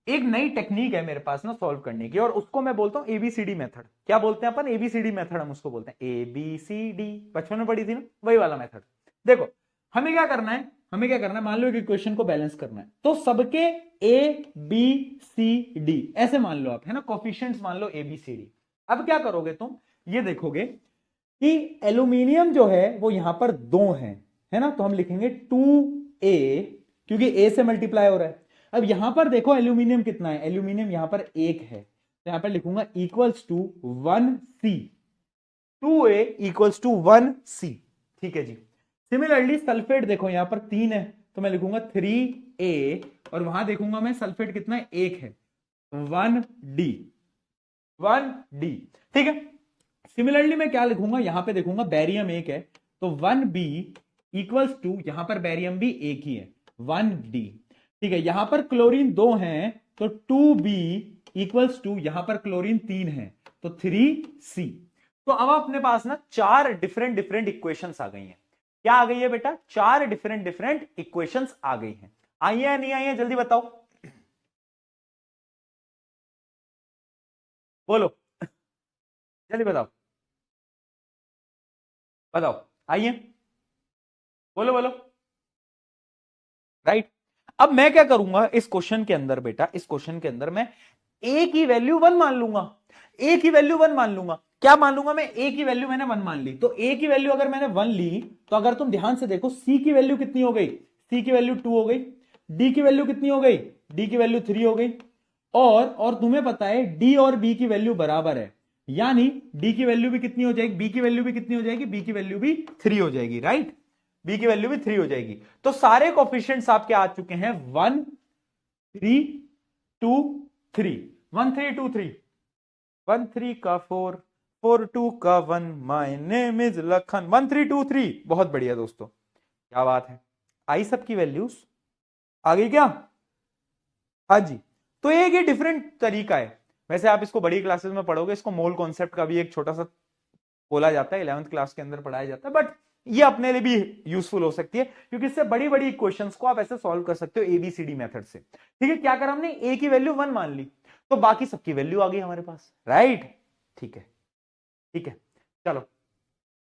एक नई टेक्निक है मेरे पास ना सॉल्व करने की, और उसको मैं बोलता हूं एबीसीडी मेथड। क्या बोलते हैं अपन? एबीसीडी मेथड हम उसको बोलते हैं, एबीसीडी, बचपन में पढ़ी थी ना, वही वाला मेथड। देखो हमें क्या करना है, मान लो एक इक्वेशन को बैलेंस करना है, तो सबके ए बी सी डी ऐसे मान लो आप, है ना, कोफिशिएंट्स मान लो ए बी सी डी। अब क्या करोगे तुम, ये देखोगे कि एल्यूमिनियम जो है वो यहां पर 2 है ना, तो हम लिखेंगे 2a, क्योंकि a से मल्टीप्लाई हो रहा है। अब यहां पर देखो एल्यूमिनियम कितना है, एल्यूमिनियम यहां पर 1 है, तो यहां पर लिखूंगा equals to 1c, 2a equals to 1c, ठीक है जी। सिमिलरली सल्फेट देखो यहां पर 3 है, तो मैं लिखूंगा 3a, और वहां देखूंगा मैं सल्फेट कितना है, 1 है, 1d, 1d, ठीक है। सिमिलरली मैं क्या लिखूंगा, यहां पे देखूंगा बैरियम 1 है, तो 1b इक्वल्स टू, यहां पर बैरियम भी 1 ही है, 1d, ठीक है। यहां पर क्लोरीन 2 है, तो 2b इक्वल्स टू, यहां पर क्लोरीन 3 है, तो 3c। तो अब अपने पास ना 4 डिफरेंट डिफरेंट इक्वेशंस आ गई हैं। क्या आ गई है बेटा? 4 डिफरेंट डिफरेंट इक्वेशंस आ गई हैं। आई है नहीं आई है, जल्दी बताओ, बोलो, जल्दी बताओ, बताओ, आइए, बोलो बोलो, राइट। अब मैं क्या करूंगा इस क्वेश्चन के अंदर बेटा, इस क्वेश्चन के अंदर मैं ए की वैल्यू 1 मान लूंगा, ए की वैल्यू 1 मान लूंगा। क्या मान लूंगा मैं? ए की वैल्यू मैंने 1 मान ली, तो ए की वैल्यू अगर मैंने 1 ली, तो अगर तुम ध्यान से देखो सी की वैल्यू कितनी हो गई, सी की वैल्यू 2 हो गई, डी की वैल्यू कितनी हो गई, डी की वैल्यू 3 हो गई, और तुम्हें पता है डी और बी की वैल्यू बराबर है, यानी डी की वैल्यू भी कितनी हो जाएगी, बी की वैल्यू भी कितनी हो जाएगी, बी की वैल्यू भी 3 हो जाएगी, राइट, बी की वैल्यू भी 3 हो जाएगी। तो सारे कोफिशिएंट्स आपके आ चुके हैं 1 3 2 3, 1 3 2 3, 1 3 का 4, 4 2 का 1, माय नेम इज लखन, 1 3 2 3। बहुत बढ़िया दोस्तों, क्या बात है, आई सबकी वैल्यूज आ गई क्या? हाँ जी। तो एक ये डिफरेंट तरीका है। वैसे आप इसको बड़ी क्लासेस में पढ़ोगे, इसको मोल कॉन्सेप्ट का भी एक छोटा सा बोला जाता है, 11th क्लास के अंदर पढ़ाया जाता है, बट ये अपने लिए भी यूजफुल हो सकती है, क्योंकि इससे बड़ी बड़ी इक्वेशंस को आप ऐसे सॉल्व कर सकते हो एबीसीडी मेथड से। ठीक है, क्या करा हमने, ए की वैल्यू 1 मान ली, तो बाकी सबकी वैल्यू आ गई हमारे पास, राइट। ठीक है, ठीक है, चलो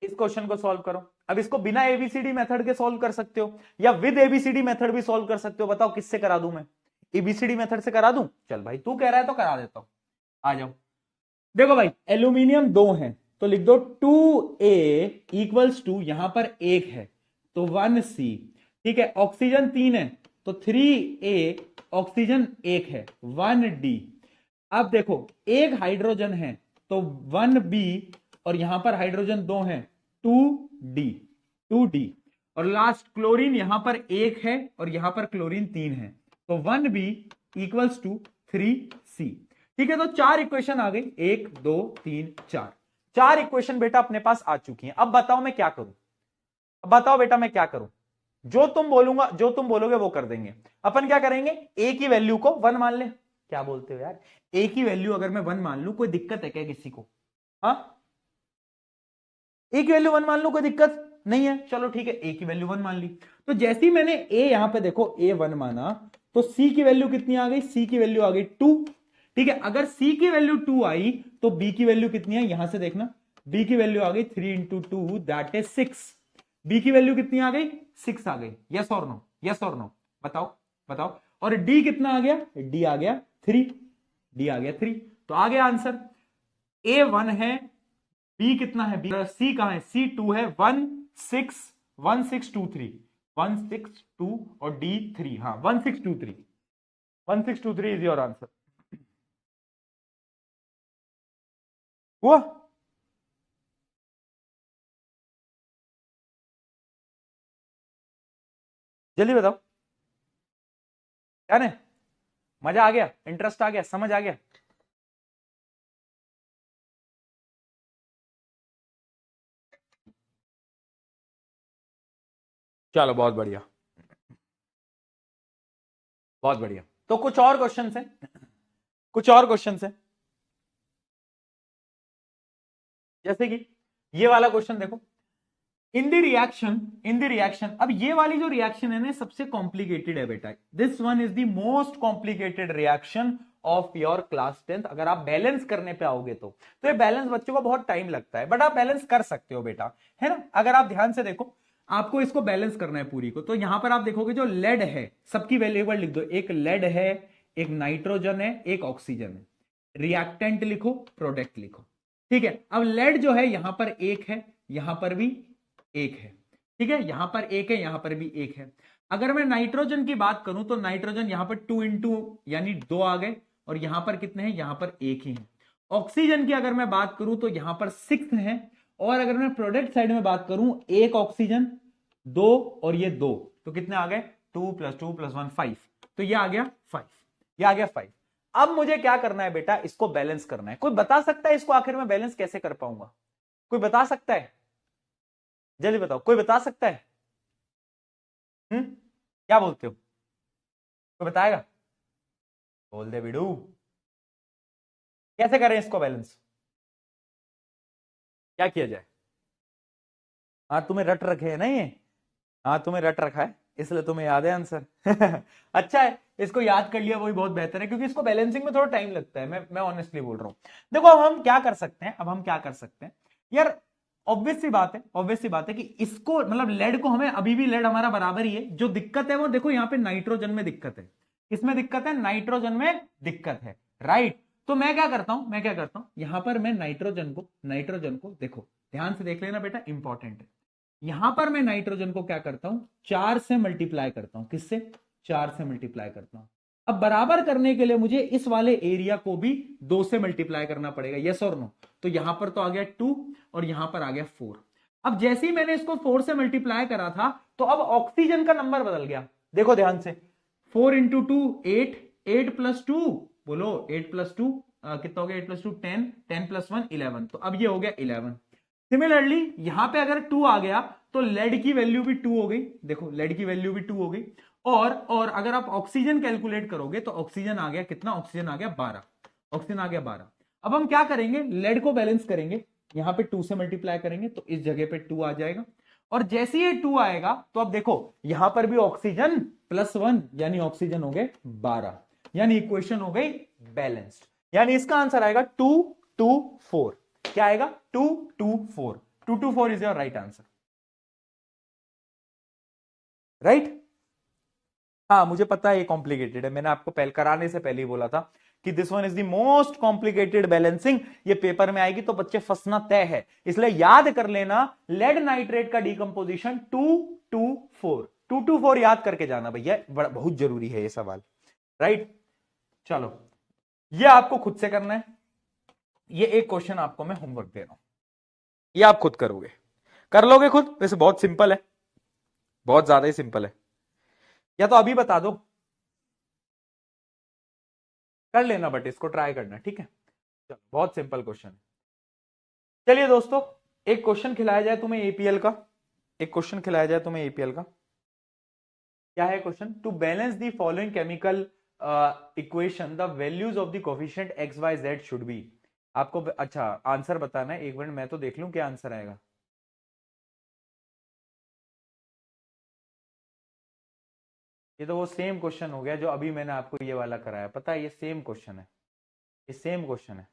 इस क्वेश्चन को सॉल्व करो। अब इसको बिना एबीसीडी मेथड के सॉल्व कर सकते हो, या विद एबीसीडी मेथड भी सॉल्व कर सकते हो। बताओ किससे करा दूं मैं? एबीसीडी मेथड से करा दूं? चल भाई तू कह रहा है तो करा देता हूं, आ जाओ। देखो भाई एल्यूमिनियम 2 है, तो लिख दो 2a इक्वल्स टू, यहां पर 1 है तो 1c, ठीक है। ऑक्सीजन 3 है, तो 3a, ऑक्सीजन 1 है, 1d। अब देखो एक हाइड्रोजन है, तो 1b, और यहां पर हाइड्रोजन 2 है, 2d, 2d। और लास्ट क्लोरीन यहां पर 1 है और यहां पर क्लोरीन 3 है, तो 1b इक्वल्स टू 3c। ठीक है, तो 4 इक्वेशन आ गई, 1 2 3 4, 4 इक्वेशन बेटा अपने पास आ चुकी हैं। अब बताओ मैं क्या करूं, अब बताओ बेटा मैं क्या करूं? जो तुम बोलूंगा, जो तुम बोलोगे वो कर देंगे। अपन क्या करेंगे, ए की वैल्यू को 1 मान ले। क्या बोलते हो यार, ए की वैल्यू अगर मैं 1 मान लूं, कोई दिक्कत है क्या किसी को? हाँ, ए की वैल्यू 1 मान लूं, कोई दिक्कत नहीं है, चलो ठीक है, ए की वैल्यू 1 मान ली। तो जैसे ही मैंने ए, यहां पे देखो ए 1 माना, तो सी की वैल्यू कितनी आ गई, सी की वैल्यू आ गई 2। ठीक है, अगर सी की वैल्यू 2 आई, तो बी की वैल्यू कितनी है, यहां से देखना, बी की वैल्यू आ गई 3 इंटू 2 दैट इज 6। बी की वैल्यू कितनी आ गई, 6 आ गई। यस और नो, यस और नो, बताओ बताओ। और डी कितना आ गया, डी आ गया 3, डी आ गया 3। तो आ गया आंसर, ए 1 है, बी कितना है, बी सी कहां है, सी 2 है, 1 6 1 6 2 3, 162 और D3, हाँ 1623, 1623 इज योर आंसर। हुआ? जल्दी बताओ, क्या ने मजा आ गया, इंटरेस्ट आ गया, समझ आ गया? चलो बहुत बढ़िया, बहुत बढ़िया। तो कुछ और क्वेश्चन है, कुछ और क्वेश्चन है, जैसे कि ये वाला क्वेश्चन देखो, इन द रिएक्शन, अब ये वाली जो रिएक्शन है ना सबसे कॉम्प्लिकेटेड है बेटा। This one is the most complicated reaction of your class 10th। अगर आप बैलेंस करने पे आओगे तो ये बैलेंस बच्चों को बहुत टाइम लगता है, बट आप बैलेंस कर सकते हो बेटा, है ना? अगर आप ध्यान से देखो, आपको इसको बैलेंस करना है पूरी को, तो यहां पर आप देखोगे जो लेड है सबकी वेरिएबल लिख दो, एक लेड है, एक नाइट्रोजन है, एक ऑक्सीजन है, रिएक्टेंट लिखो, प्रोडक्ट लिखो, ठीक है। अब लेड जो है यहां पर एक है, यहां पर भी एक है, ठीक है, यहां पर एक है, यहां पर भी एक है। अगर मैं नाइट्रोजन की बात करूं तो नाइट्रोजन यहां पर 2 यानी 2 आ गए, और यहां पर कितने हैं? यहां पर एक ही है। ऑक्सीजन की अगर मैं बात करूं तो यहां पर 6 है, और अगर मैं प्रोडक्ट साइड में बात करूं, एक ऑक्सीजन, 2 और ये 2, तो कितने आ गए? 2 + 2 + 1 5, तो ये आ गया 5, ये आ गया 5। अब मुझे क्या करना है बेटा? इसको बैलेंस करना है। कोई बता सकता है इसको आखिर में बैलेंस कैसे कर पाऊंगा? कोई बता सकता है? जल्दी बताओ, कोई बता सकता है? क्या बोलते हो? कोई बताएगा? बोल दे बिडू, कैसे करें इसको बैलेंस? क्या किया जाए? हाँ तुम्हें रट रखे है ना ये, हाँ तुम्हें रट रखा है इसलिए तुम्हें याद है आंसर। अच्छा है, इसको याद कर लिया वही बहुत बेहतर है, क्योंकि इसको बैलेंसिंग में थोड़ा टाइम लगता है, मैं ऑनेस्टली बोल रहा हूं। देखो अब हम क्या कर सकते हैं, अब हम क्या कर सकते हैं यार, ऑब्वियस सी बात है, ऑब्वियस सी बात है कि इसको मतलब लेड को हमें, अभी भी लेड हमारा बराबर ही है। जो दिक्कत है वो देखो यहाँ पे नाइट्रोजन में दिक्कत है, किसमें दिक्कत है? नाइट्रोजन में दिक्कत है, राइट। तो मैं क्या करता हूं, मैं क्या करता हूं, यहां पर मैं नाइट्रोजन को देखो, ध्यान से देख लेना बेटा, इंपॉर्टेंट है। यहां पर मैं नाइट्रोजन को क्या करता हूं? 4 से मल्टीप्लाई करता हूं, किससे? 4 से मल्टीप्लाई करता हूं। अब बराबर करने के लिए मुझे इस वाले एरिया को भी 2 से मल्टीप्लाई करना पड़ेगा, यस और नो? तो यहां पर तो आ गया 2 और यहां पर आ गया 4। अब जैसे ही मैंने इसको 4 से मल्टीप्लाई करा था, तो अब ऑक्सीजन का नंबर बदल गया, देखो ध्यान से। 4 × 2 8, 8 + 2, बोलो 8 + 2 कितना हो गया? 8 + 2 10, 10 + 1 11, तो अब ये हो गया 11। सिमिलरली यहां पे अगर 2 आ गया तो लेड की वैल्यू भी 2 हो गई, देखो लेड की वैल्यू भी 2 हो गई। और अगर आप ऑक्सीजन कैलकुलेट करोगे तो ऑक्सीजन आ गया कितना? ऑक्सीजन आ गया 12, ऑक्सीजन आ गया 12। अब हम क्या करेंगे? लेड को बैलेंस करेंगे, यहां पे 2 से मल्टीप्लाई करेंगे तो इस जगह पे 2 आ जाएगा, और जैसे ही 2 आएगा तो अब देखो यहां पर भी ऑक्सीजन +1, यानी ऑक्सीजन हो गए 12, यानी इक्वेशन हो गई बैलेंस्ड। यानी इसका आंसर आएगा 2 2 4। क्या आएगा? 2 2 4, 2 2 4 is your right answer, right. हाँ मुझे पता है ये कॉम्प्लिकेटेड है, मैंने आपको पहले कराने से पहले ही बोला था कि this one is the most complicated balancing. ये पेपर में आएगी तो बच्चे फंसना तय है, इसलिए याद कर लेना लेड नाइट्रेट का डिकम्पोजिशन 2 2 4, 2 2 4 याद करके जाना भैया, बहुत जरूरी है ये सवाल, राइट। चलो ये आपको खुद से करना है, ये एक क्वेश्चन आपको मैं होमवर्क दे रहा हूं, ये आप खुद करोगे, कर लोगे खुद? वैसे बहुत सिंपल है, बहुत ज्यादा ही सिंपल है, या तो अभी बता दो, कर लेना, बट इसको ट्राई करना, ठीक है। चलो बहुत सिंपल क्वेश्चन है। चलिए दोस्तों, एक क्वेश्चन खिलाया जाए तुम्हें एपीएल का, एक क्वेश्चन खिलाया जाए तुम्हें एपीएल का। क्या है question? To balance the following chemical equation the values of the coefficient x Y z should be. आपको अच्छा आंसर बताना है, एक मिनट मैं तो देख लूं क्या आंसर आएगा। ये तो वो सेम क्वेश्चन हो गया जो अभी मैंने आपको ये वाला कराया, पता है ये सेम क्वेश्चन है, ये सेम क्वेश्चन है।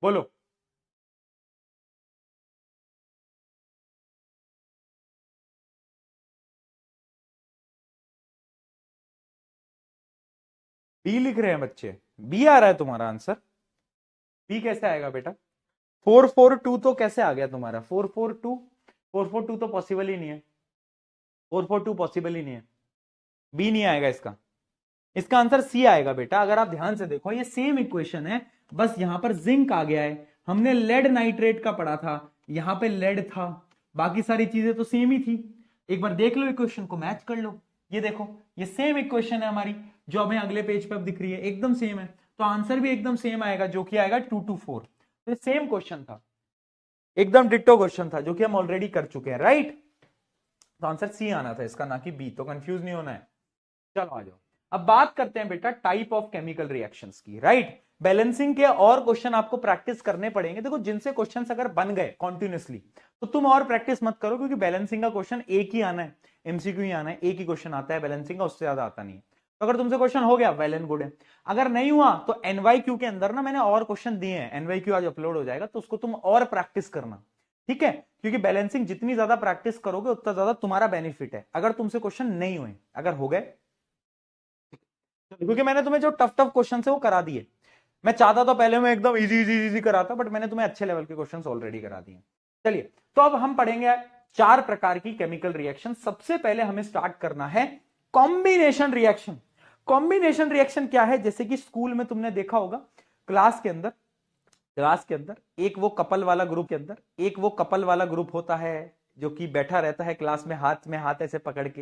बोलो। डी लिख रहे हैं बच्चे, बी आ रहा है तुम्हारा आंसर। बी कैसे आएगा बेटा? 442 तो कैसे आ गया तुम्हारा? 442 तो पॉसिबल ही नहीं है, 442 पॉसिबल ही नहीं है, बी नहीं आएगा इसका। इसका आंसर सी आएगा बेटा। अगर आप ध्यान से देखो ये सेम इक्वेशन है, बस यहां पर जिंक आ गया है। हमने लेड नाइट्रेट का पढ़ा था, यहां पे लेड था, बाकी सारी चीजें तो सेम ही थी। एक बार देख लो इक्वेशन को, मैच कर लो। ये देखो ये सेम इक्वेशन है हमारी, जो हमें अगले पेज पे अब दिख रही है, एकदम सेम है। तो आंसर भी एकदम सेम आएगा, जो कि आएगा 224। तो सेम क्वेश्चन था, एकदम डिट्टो क्वेश्चन था, जो कि हम ऑलरेडी कर चुके हैं, राइट। तो आंसर सी आना था इसका, ना कि बी। तो कंफ्यूज नहीं होना है। चलो आ जाओ, अब बात करते हैं बेटा टाइप ऑफ केमिकल रिएक्शंस की, राइट। बैलेंसिंग के और क्वेश्चन आपको प्रैक्टिस करने पड़ेंगे। देखो जिनसे क्वेश्चंस अगर बन गए कॉन्टिन्यूसली, तो तुम और प्रैक्टिस मत करो, क्योंकि बैलेंसिंग का क्वेश्चन एक ही आना है, एमसीक्यू ही आना है, एक ही क्वेश्चन आता है बैलेंसिंग का, उससे ज्यादा आता नहीं है। तो अगर तुमसे क्वेश्चन हो गया वेल एंड गुड है, अगर नहीं हुआ तो एनवाईक्यू के अंदर ना मैंने और क्वेश्चन दिए हैं, एनवाईक्यू आज अपलोड हो जाएगा, तो उसको तुम और प्रैक्टिस करना, ठीक है। क्योंकि बैलेंसिंग जितनी ज्यादा प्रैक्टिस करोगे उतना ज्यादा तुम्हारा बेनिफिट है। अगर तुमसे क्वेश्चन नहीं हुए, अगर हो गए, क्योंकि मैंने तुम्हें जो टफ टफ क्वेश्चन है वो करा दिए। मैं चाहता तो पहले मैं एकदम इजी इजी इजी कराता, बट मैंने तुम्हें अच्छे लेवल के क्वेश्चंस ऑलरेडी करा दिए। चलिए, तो अब हम पढ़ेंगे 4 प्रकार की केमिकल रिएक्शन। सबसे पहले हमें स्टार्ट करना है कॉम्बिनेशन रिएक्शन। कॉम्बिनेशन रिएक्शन क्या है? जैसे कि स्कूल में तुमने देखा होगा, क्लास के अंदर एक वो कपल वाला ग्रुप के अंदर एक वो कपल वाला ग्रुप होता है, जो कि बैठा रहता है क्लास में हाथ ऐसे पकड़ के,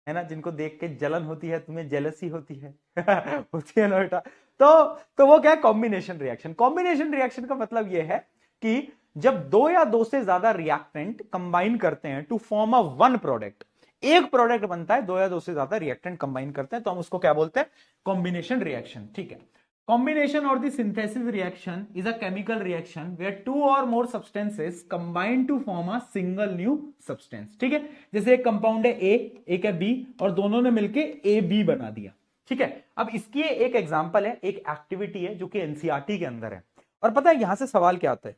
है ना, जिनको देख के जलन होती है, तुम्हें जेलसी होती है होती है ना बेटा। तो वो क्या है? Combination reaction. कॉम्बिनेशन रिएक्शन का मतलब यह है कि जब 2 या 2 से ज्यादा रिएक्टेंट कंबाइन करते हैं to form a one product, एक प्रोडक्ट बनता है, 2 या 2 से ज्यादा रिएक्टेंट कंबाइन करते हैं, तो हम उसको क्या बोलते हैं? कॉम्बिनेशन रिएक्शन, ठीक है। Combination or the synthesis reaction is a chemical reaction where 2 or more substances combine to form a single new substance, ठीक है। जैसे एक कंपाउंड है A, एक है B, और दोनों ने मिलके AB बना दिया, ठीक है। अब इसकी एक एग्जांपल है, एक एक्टिविटी है जो कि एनसीईआरटी के अंदर है। और पता है यहां से सवाल क्या आता है?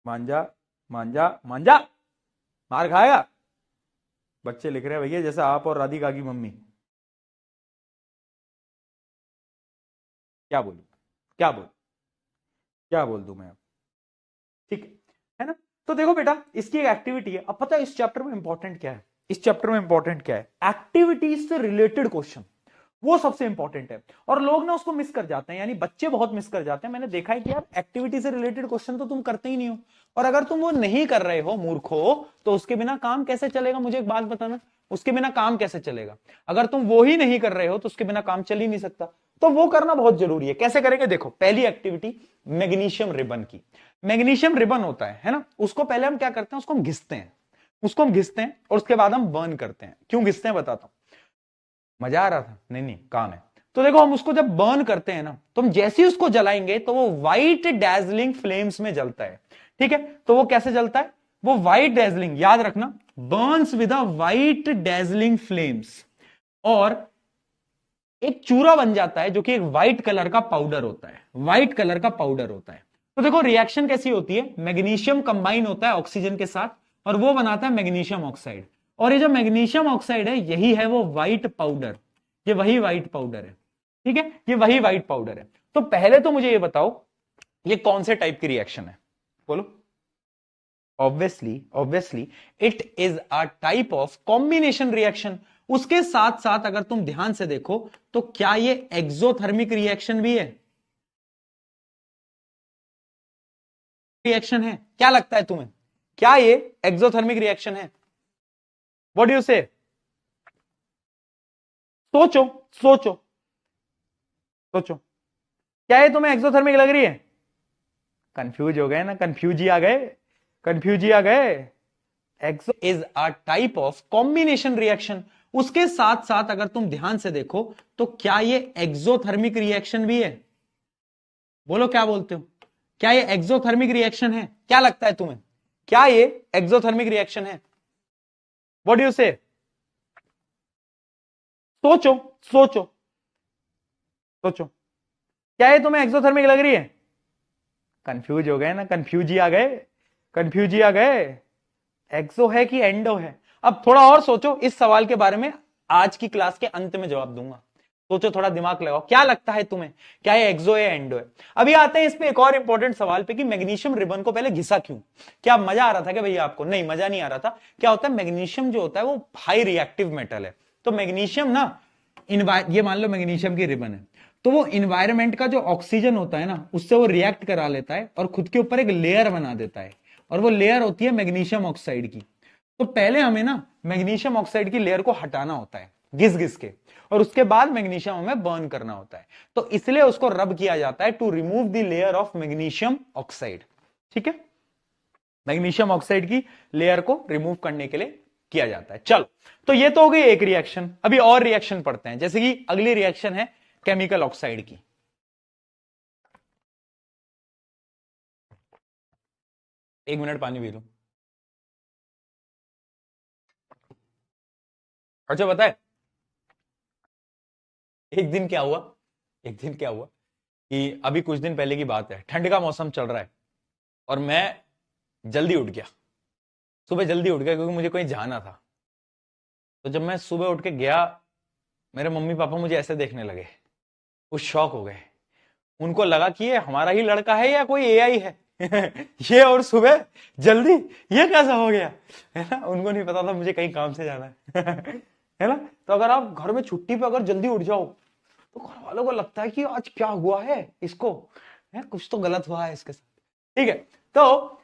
मांझा मांझा मांझा, मार खाएगा। बच्चे लिख रहे हैं भैया जैसे आप और राधिका की मम्मी। क्या बोलूं, क्या बोलूं, क्या बोल दूं मैं अब, ठीक है ना। तो देखो बेटा इसकी एक एक्टिविटी है। अब पता है इस चैप्टर में इंपॉर्टेंट क्या है? इस चैप्टर में इंपॉर्टेंट क्या है? एक्टिविटीज से रिलेटेड क्वेश्चन, वो सबसे इंपॉर्टेंट है। और लोग ना उसको मिस कर जाते हैं, यानी बच्चे बहुत मिस कर जाते हैं। मैंने देखा है कि यार एक्टिविटी से रिलेटेड क्वेश्चन तो तुम करते ही नहीं हो, और अगर तुम वो नहीं कर रहे हो मूर्खो, तो उसके बिना काम कैसे चलेगा? मुझे एक बात बताना, उसके बिना काम कैसे चलेगा? अगर तुम वो ही नहीं कर रहे हो तो उसके बिना काम चल ही नहीं सकता। तो वो करना बहुत जरूरी है। कैसे करेंगे? देखो, पहली एक्टिविटी मैग्नीशियम रिबन की। मैग्नीशियम रिबन होता है ना, उसको पहले हम क्या करते हैं? उसको हम घिसते हैं, और उसके बाद हम बर्न करते हैं। क्यों घिसते हैं बताता हूं। मजा आ रहा था? नहीं नहीं, काम है। तो देखो हम उसको जब बर्न करते हैं ना, तो हम जैसे ही उसको जलाएंगे तो वो व्हाइट डैजलिंग फ्लेम्स में जलता है, ठीक है। तो वो कैसे जलता है? वो व्हाइट डैजलिंग, याद रखना, Burns with a white dazzling flames, और एक चूरा बन जाता है जो कि एक व्हाइट कलर का पाउडर होता है, व्हाइट कलर का पाउडर होता है। तो देखो रिएक्शन कैसी होती है? मैग्नीशियम कंबाइन होता है ऑक्सीजन के साथ, और वो बनाता है मैग्नीशियम ऑक्साइड। और ये जो मैग्नीशियम ऑक्साइड है, यही है वो व्हाइट पाउडर, ये वही व्हाइट पाउडर है, ठीक है, ये वही व्हाइट पाउडर है। तो पहले तो मुझे ये बताओ, ये कौन से टाइप की रिएक्शन है? बोलो। Obviously it is a type of combination reaction. उसके साथ साथ अगर तुम ध्यान से देखो, तो क्या ये एक्सोथर्मिक रिएक्शन भी है? रिएक्शन है? क्या लगता है तुम्हें, क्या ये एक्सोथर्मिक रिएक्शन है? व्हाट डू यू से? सोचो, सोचो, सोचो, क्या ये तुम्हें एक्सोथर्मिक लग रही है? कंफ्यूज हो गए ना, कंफ्यूज ही आ गए, कंफ्यूज ही आ गए। Exo is a type of combination reaction. उसके साथ साथ अगर तुम ध्यान से देखो, तो क्या ये एक्सोथर्मिक रिएक्शन भी है? बोलो, क्या बोलते हो? क्या ये एक्सोथर्मिक रिएक्शन है? क्या लगता है तुम्हें, क्या ये एक्सोथर्मिक रिएक्शन है? व्हाट डू यू से? सोचो, सोचो, सोचो, क्या ये तुम्हें एक्सोथर्मिक लग रही है? कंफ्यूज हो गए ना, कंफ्यूज ही आ गए, कंफ्यूज ही आ गए। एक्सो है कि एंडो है? अब थोड़ा और सोचो इस सवाल के बारे में, आज की क्लास के अंत में जवाब दूंगा। सोचो, थोड़ा दिमाग लगाओ, क्या लगता है तुम्हें, क्या ये एक्सो है एंडो है? अभी आते हैं इस पे एक और इंपॉर्टेंट सवाल पे कि मैग्नीशियम रिबन को पहले घिसा क्यों? क्या मजा आ रहा था क्या भैया आपको? नहीं, मजा नहीं आ रहा था। क्या होता है, मैग्नीशियम जो होता है वो हाई रिएक्टिव मेटल है। तो मैग्नीशियम ना, ये मान लो मैग्नीशियम की रिबन है, तो वो इन्वायरमेंट का जो ऑक्सीजन होता है ना, उससे वो रिएक्ट करा लेता है और खुद के ऊपर एक लेयर बना देता है, और वो लेयर होती है मैग्नीशियम ऑक्साइड की। तो पहले हमें ना मैग्नीशियम ऑक्साइड की लेयर को हटाना होता है घिस घिस के, और उसके बाद मैग्नीशियम हमें बर्न करना होता है। तो इसलिए उसको रब किया जाता है to remove the layer of magnesium oxide. ठीक है, मैग्नीशियम ऑक्साइड की लेयर को रिमूव करने के लिए किया जाता है। चलो, तो ये तो हो गई एक रिएक्शन। अभी और रिएक्शन पढ़ते हैं, जैसे कि अगली रिएक्शन है केमिकल ऑक्साइड की। एक मिनट पानी पी लो। अच्छा, बताए एक दिन क्या हुआ, एक दिन क्या हुआ कि अभी कुछ दिन पहले की बात है, ठंड का मौसम चल रहा है और मैं जल्दी उठ गया, सुबह जल्दी उठ गया क्योंकि मुझे कहीं जाना था। तो जब मैं सुबह उठ के गया, मेरे मम्मी पापा मुझे ऐसे देखने लगे, वो शॉक हो गए। उनको लगा कि ये हमारा ही लड़का है या कोई एआई है। ये और सुबह जल्दी, ये कैसा हो गया, है ना? उनको नहीं पता था मुझे कहीं काम से जाना है। है ना? तो अगर आप घर में छुट्टी पे अगर जल्दी उठ जाओ तो घर वालों को लगता है कि आज क्या हुआ है इसको, है कुछ तो गलत हुआ है इसके साथ। ठीक है, तो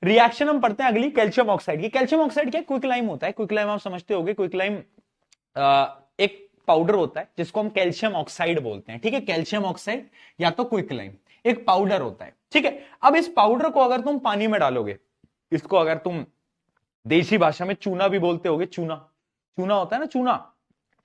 रिएक्शन हम पढ़ते हैं अगली कैल्शियम ऑक्साइड की। कैल्शियम ऑक्साइड क्या, क्विक लाइम होता है। क्विक लाइम आप समझते होगे, क्विक लाइम एक पाउडर होता है जिसको हम कैल्शियम ऑक्साइड बोलते हैं। ठीक है, कैल्शियम ऑक्साइड या तो क्विक लाइम एक पाउडर होता है। ठीक है, अब इस पाउडर को अगर तुम पानी में डालोगे, इसको अगर तुम देसी भाषा में चूना भी बोलते होगे, चूना, चूना होता है ना, चूना,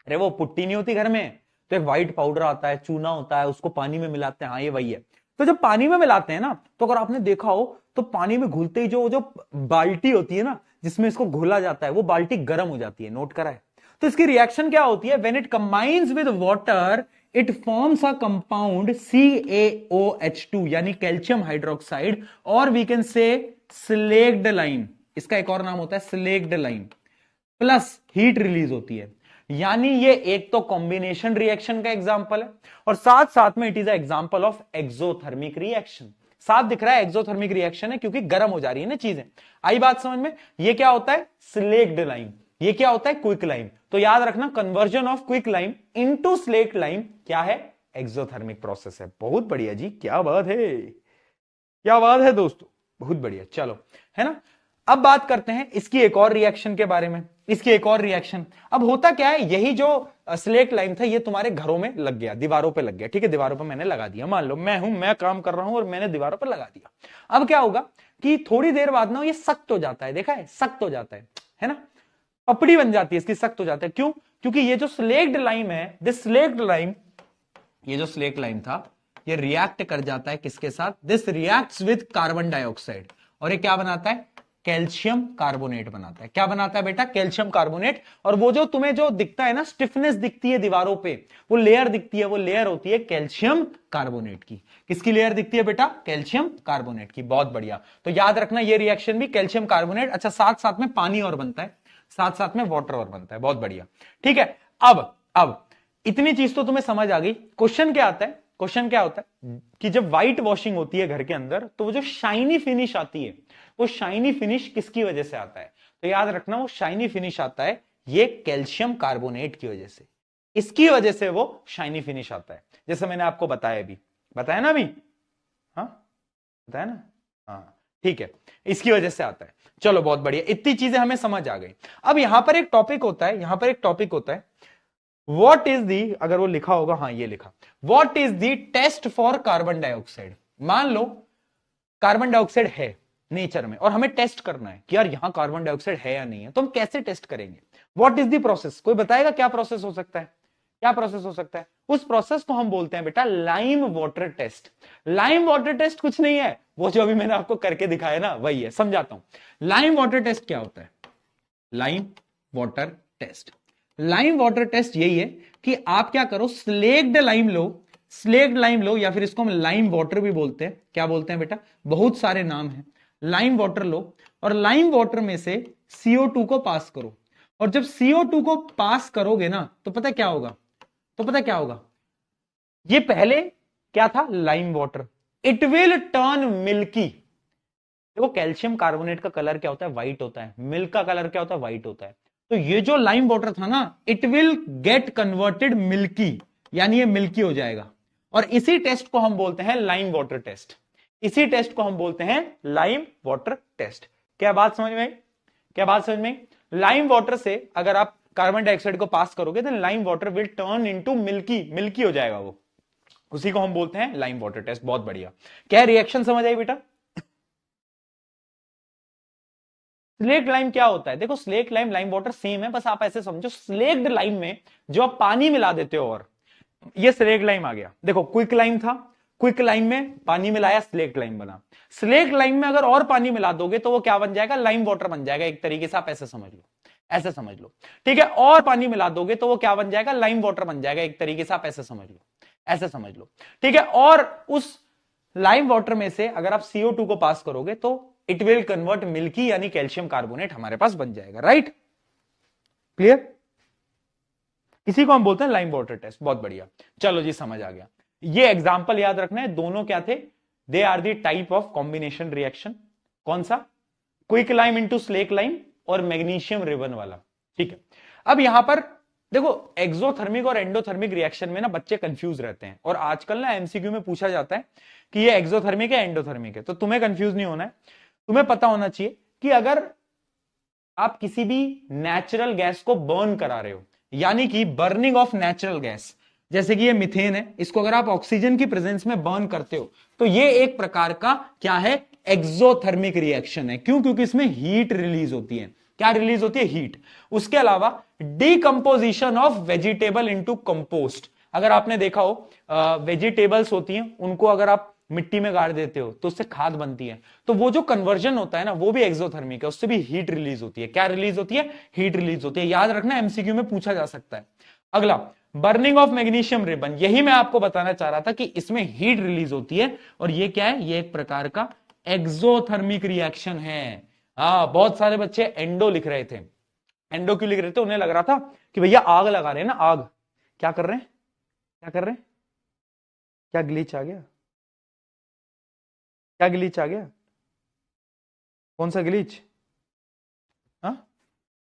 अरे वो पुट्टी नहीं होती घर में, तो एक व्हाइट पाउडर आता है, चूना होता है, उसको पानी में मिलाते हैं। हाँ, ये वही है। तो जब पानी में मिलाते हैं ना, तो अगर आपने देखा हो तो पानी में घुलते ही जो जो बाल्टी होती है ना जिसमें इसको घोला जाता है, वो बाल्टी गर्म हो जाती है। नोट करा है? तो इसकी रिएक्शन क्या होती है, when it combines with water it forms a compound CaOH2 यानी कैल्शियम हाइड्रोक्साइड, और we can say slaked lime, इसका एक और नाम होता है slaked lime, plus heat release होती है। यानी ये एक तो कॉम्बिनेशन रिएक्शन का एग्जांपल है, और साथ साथ में it is example of exothermic reaction. साफ दिख रहा है एक्सोथर्मिक रिएक्शन है क्योंकि गर्म हो जा रही है ना चीजें। आई बात समझ में? ये क्या होता है, स्लेक्ड लाइम, ये क्या होता है, क्विक लाइम। तो याद रखना, conversion of quick lime into slaked lime क्या है, एक्सोथर्मिक प्रोसेस है। बहुत बढ़िया जी, क्या बात है, क्या बात है दोस्तों, बहुत बढ़िया। चलो, है ना? अब बात करते हैं इसकी एक और रिएक्शन के बारे में। इसकी एक और रिएक्शन, अब होता क्या है, यही जो स्लेक्ट लाइम था ये तुम्हारे घरों में लग गया, दीवारों पे लग गया। ठीक है, दीवारों पे मैंने लगा दिया, मान लो मैं काम कर रहा हूं और मैंने दीवारों पे लगा दिया। अब क्या होगा कि थोड़ी देर बाद ना ये सख्त हो जाता है, देखा है, सख्त हो जाता है ना? पपड़ी बन जाती है इसकी, सख्त हो जाता है। क्यों? क्योंकि ये जो स्लेक्ड लाइम है, दिस स्लेक्ड लाइम, ये जो स्लेक्ट लाइम था ये रिएक्ट कर जाता है किसके साथ, this reacts with carbon dioxide, और ये क्या बनाता है, कैल्शियम कार्बोनेट बनाता है। क्या बनाता है बेटा, कैल्शियम कार्बोनेट। और वो जो तुम्हें जो दिखता है ना, स्टिफनेस दिखती है दीवारों पे, वो लेयर दिखती है, वो लेयर होती है कैल्शियम कार्बोनेट की। किसकी लेयर दिखती है बेटा, कैल्शियम कार्बोनेट की। बहुत बढ़िया, तो याद रखना ये रिएक्शन भी कैल्शियम कार्बोनेट। अच्छा, साथ साथ में पानी और बनता है, साथ साथ में वाटर और बनता है। बहुत बढ़िया, ठीक है। अब इतनी चीज तो तुम्हें समझ आ गई। क्वेश्चन क्या आता है, क्वेश्चन क्या होता है कि जब व्हाइट वॉशिंग होती है घर के अंदर, तो वो जो शाइनी फिनिश आती है, वो शाइनी फिनिश किसकी वजह से आता है? तो याद रखना, वो शाइनी फिनिश आता है ये कैल्शियम कार्बोनेट की वजह से। इसकी वजह से वो शाइनी फिनिश आता है, जैसे मैंने आपको बताया अभी, बताया ना अभी, हाँ बताया ना, हाँ ठीक है, इसकी वजह से आता है। चलो बहुत बढ़िया, इतनी चीजें हमें समझ आ गई। अब यहां पर एक टॉपिक होता है, यहां पर एक टॉपिक होता है, व्हाट इज दी, अगर वो लिखा होगा, हाँ ये लिखा, what is the test for carbon dioxide. मान लो कार्बन डाइऑक्साइड है नेचर में और हमें टेस्ट करना है कि यार यहां कार्बन डाइऑक्साइड है या नहीं है, तो हम कैसे टेस्ट करेंगे? What is the process? कोई बताएगा क्या प्रोसेस हो सकता है, क्या प्रोसेस हो सकता है? उस प्रोसेस को हम बोलते हैं बेटा lime water test. Lime water test कुछ नहीं है, वो जो अभी मैंने आपको करके दिखाया ना वही है। समझाता हूं लाइम वाटर टेस्ट क्या होता है। Lime water test, lime water test यही है कि आप क्या करो, स्लेक्ड लाइम लो, स्लेक्ड लाइम लो, या फिर इसको हम लाइम वाटर भी बोलते हैं। क्या बोलते हैं बेटा, बहुत सारे नाम हैं। लाइम वाटर लो और लाइम वाटर में से CO2 को पास करो, और जब CO2 को पास करोगे ना तो पता क्या होगा, तो पता क्या होगा, ये पहले क्या था, lime water, it will turn milky. देखो कैल्शियम कार्बोनेट का कलर क्या होता है, व्हाइट होता है, मिल्क का कलर क्या होता है, व्हाइट होता है। तो ये जो लाइम वाटर था ना, it will get converted milky, यानी ये मिल्की हो जाएगा। और इसी टेस्ट को हम बोलते हैं लाइम वाटर टेस्ट, इसी टेस्ट को हम बोलते हैं लाइम वाटर टेस्ट। क्या बात समझ में आई, क्या बात समझ में? लाइम वाटर से अगर आप कार्बन डाइऑक्साइड को पास करोगे तो lime water will turn into milky, milky हो जाएगा वो, उसी को हम बोलते हैं लाइम वाटर टेस्ट। बहुत बढ़िया। क्या रिएक्शन समझ आई बेटा? स्लेक्ड लाइम क्या होता है? देखो slaked lime, lime water same है, बस आप ऐसे समझो, स्लेक्ड लाइम में जो आप पानी मिला देते हो, और ये स्लेक्ड लाइम आ गया। देखो क्विक लाइम था, क्विक लाइम में पानी मिलाया, स्लेक्ड लाइम बना। स्लेक्ड लाइम में अगर और पानी मिला दोगे तो वो क्या बन जाएगा, लाइम वाटर बन जाएगा, एक तरीके से आप ऐसे समझ लो, ऐसे समझ लो, ठीक है। और पानी मिला दोगे तो वो क्या बन जाएगा, लाइम वाटर बन जाएगा, एक तरीके से आप ऐसे समझ लो, ऐसे समझ लो, ठीक है। और उस लाइम वाटर में से अगर आप CO2 को पास करोगे तो इट विल कन्वर्ट मिल्की, यानी कैल्शियम कार्बोनेट हमारे पास बन जाएगा, राइट? क्लियर? इसी को हम बोलते हैं लाइम वाटर टेस्ट। बहुत बढ़िया, चलो जी समझ आ गया। ये एग्जांपल याद रखना है, दोनों क्या थे, they are the type of combination reaction. कौन सा? Quick lime into slake lime और मैग्नीशियम रिबन वाला, ठीक है। अब यहां पर देखो एक्सोथर्मिक और एंडोथर्मिक रिएक्शन में ना बच्चे कंफ्यूज रहते हैं, और आजकल ना MCQ में पूछा जाता है कि ये एक्सोथर्मिक है एंडोथर्मिक है, तो तुम्हें कंफ्यूज नहीं होना है। तुम्हें पता होना चाहिए कि अगर आप किसी भी नेचुरल गैस को बर्न करा रहे हो, यानी कि बर्निंग ऑफ नेचुरल गैस, जैसे कि ये मीथेन है, इसको अगर आप ऑक्सीजन की प्रेजेंस में बर्न करते हो तो ये एक प्रकार का क्या है, एक्सोथर्मिक रिएक्शन है। क्यों? क्योंकि इसमें हीट रिलीज होती है। क्या रिलीज होती है? हीट। उसके अलावा decomposition of vegetable into compost, अगर आपने देखा हो वेजिटेबल्स होती हैं, उनको अगर आप मिट्टी में गाड़ देते हो तो उससे खाद बनती है, तो वो जो कन्वर्जन होता है ना, वो भी एक्सोथर्मिक है, उससे भी हीट रिलीज होती है। क्या रिलीज होती है? हीट रिलीज होती है। याद रखना, MCQ में पूछा जा सकता है। अगला, बर्निंग ऑफ मैग्नीशियम रिबन, यही मैं आपको बताना चाह रहा था कि इसमें हीट रिलीज होती है, और ये क्या है, ये एक प्रकार का एक्सोथर्मिक रिएक्शन है। हाँ, बहुत सारे बच्चे एंडो लिख रहे थे, एंडो क्यों लिख रहे थे? उन्हें लग रहा था कि भैया आग लगा रहे हैं ना, आग। क्या कर रहे हैं, क्या कर रहे हैं? क्या ग्लिच आ गया? क्या ग्लिच आ गया? कौन सा ग्लिच? हाँ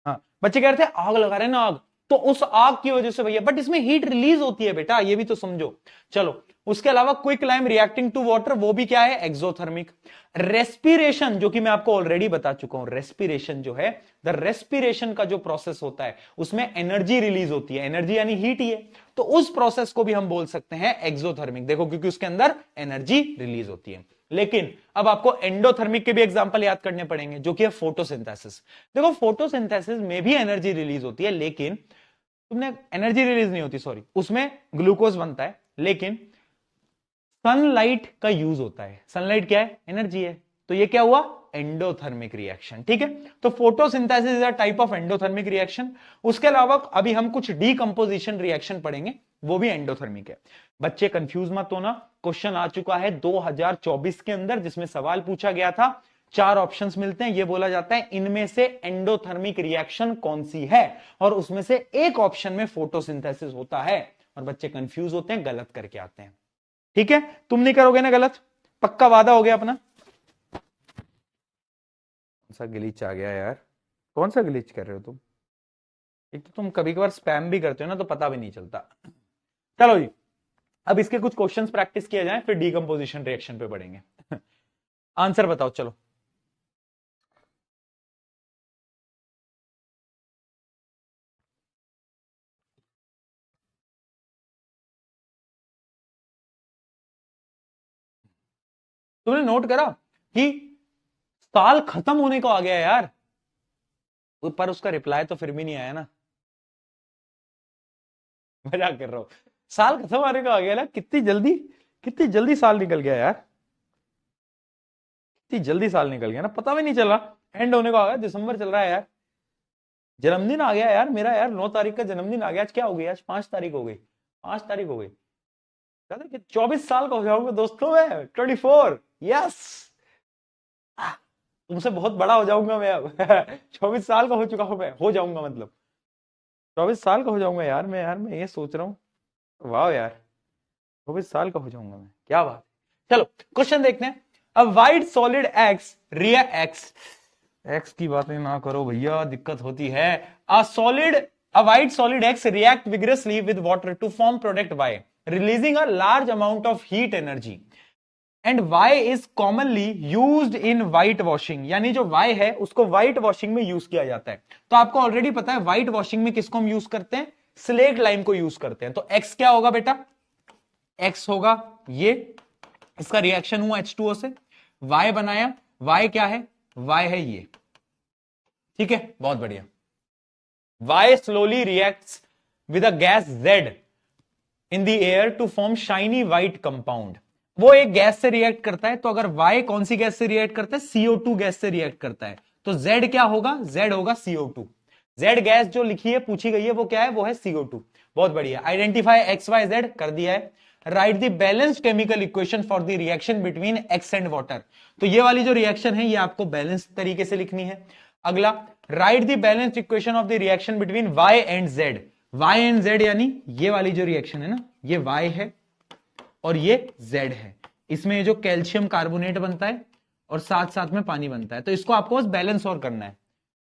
हाँ, बच्चे कह रहे थे आग लगा रहे हैं ना, आग, तो उस आग की वजह से भैया, बट इसमें हीट रिलीज होती है बेटा, ये भी तो समझो। चलो, उसके अलावा quick lime reacting to water, वो भी क्या है, एक्सोथर्मिक। रेस्पिरेशन, जो कि मैं आपको ऑलरेडी बता चुका हूं, रेस्पिरेशन जो है, द रेस्पिरेशन का जो प्रोसेस होता है उसमें एनर्जी रिलीज होती है, एनर्जी यानी हीट ही है, तो उस प्रोसेस को भी हम बोल सकते हैं एक्सोथर्मिक। देखो क्योंकि उसके अंदर एनर्जी रिलीज होती है। लेकिन अब आपको एंडोथर्मिक के भी एग्जांपल याद करने पड़ेंगे, जो कि है फोटोसिंथेसिस। देखो फोटोसिंथेसिस में भी एनर्जी रिलीज होती है, लेकिन तुमने एनर्जी रिलीज नहीं होती, सॉरी, उसमें ग्लूकोज बनता है, लेकिन सनलाइट का यूज होता है। सनलाइट क्या है? एनर्जी है। तो ये क्या हुआ? एंडोथर्मिक रिएक्शन, ठीक है। तो photosynthesis is a type of endothermic reaction. उसके अलावा अभी हम कुछ डीकंपोजिशन रिएक्शन पढ़ेंगे, वो भी एंडोथर्मिक है। बच्चे कंफ्यूज मत होना, क्वेश्चन आ चुका है 2024 के अंदर, जिसमें सवाल पूछा गया था, 4 ऑप्शंस मिलते हैं, ये बोला जाता है इनमें से एंडोथर्मिक रिएक्शन कौन सी है, और उसमें से एक ऑप्शन में फोटोसिंथेसिस होता है, और बच्चे कंफ्यूज होते हैं, गलत करके आते हैं। ठीक है, तुम नहीं करोगे ना गलत? पक्का वादा हो गया अपना? कौन सा ग्लिच आ गया यार? कौन सा ग्लिच कर रहे हो तुम? एक तो तुम कभी कभार स्पैम भी करते हो ना, तो पता भी नहीं चलता। चलो जी, अब इसके कुछ क्वेश्चंस प्रैक्टिस किया जाए, फिर डीकंपोजिशन रिएक्शन पे बढ़ेंगे। आंसर बताओ चलो। तुमने नोट करा कि साल खत्म होने को आ गया यार, पर उसका रिप्लाई तो फिर भी नहीं आया ना। मजाक कर रहा हूं, साल खत्म होने को आ गया ना, कितनी जल्दी, कितनी जल्दी साल निकल गया यार, कितनी जल्दी साल निकल गया ना, पता भी नहीं चला। एंड होने को आ गया, दिसंबर चल रहा है यार। जन्मदिन आ गया यार मेरा, यार 9 तारीख का जन्मदिन आ गया। आज क्या हो गई? आज 5 तारीख हो गई, 5 तारीख हो गई। 24 साल का हो जाऊंगा दोस्तों मैं, 24। यस, तुमसे बहुत बड़ा हो जाऊंगा मैं अब 24 साल का हो चुका हूं मैं, हो जाऊंगा मतलब 24 साल का हो जाऊंगा यार मैं ये सोच रहा हूँ। वाह यार 24 साल का हो जाऊंगा मैं, क्या बात। चलो क्वेश्चन देखते हैं। अ वाइट सॉलिड एक्स रिया एक्स एक्स की बातें ना करो भैया, दिक्कत होती है। A white solid X react vigorously with water to form product Y, releasing a large amount of heat energy and Y is commonly used in white washing. यानी जो वाई है उसको व्हाइट वॉशिंग में यूज किया जाता है। तो आपको ऑलरेडी पता है व्हाइट वॉशिंग में किसको हम यूज करते हैं, स्लेट लाइम को यूज करते हैं। तो एक्स क्या होगा बेटा, एक्स होगा ये, इसका रिएक्शन हुआ H2O से, वाई बनाया, वाई क्या है, वाई है ये, ठीक है बहुत बढ़िया। Y slowly reacts with a gas Z in the air to form shiny white compound. वो एक गैस से रिएक्ट करता है, तो अगर Y कौन सी गैस से रिएक्ट करता है, CO2 गैस से रिएक्ट करता है, तो Z क्या होगा, Z होगा CO2। Z गैस जो लिखी है पूछी गई है वो क्या है, वो है CO2। बहुत बढ़िया, आइडेंटिफाई XYZ कर दिया है। Right the balanced chemical equation for the reaction between X and water. तो ये वाली जो रिएक्शन है ये आपको बैलेंस तरीके से लिखनी है। अगला, right the balanced equation of the reaction between Y and Z। Y and Z यानी ये वाली जो रिएक्शन है ना, ये Y है और ये Z है। इसमें जो कैल्शियम कार्बोनेट बनता है और साथ साथ में पानी बनता है, तो इसको आपको बस बैलेंस और करना है।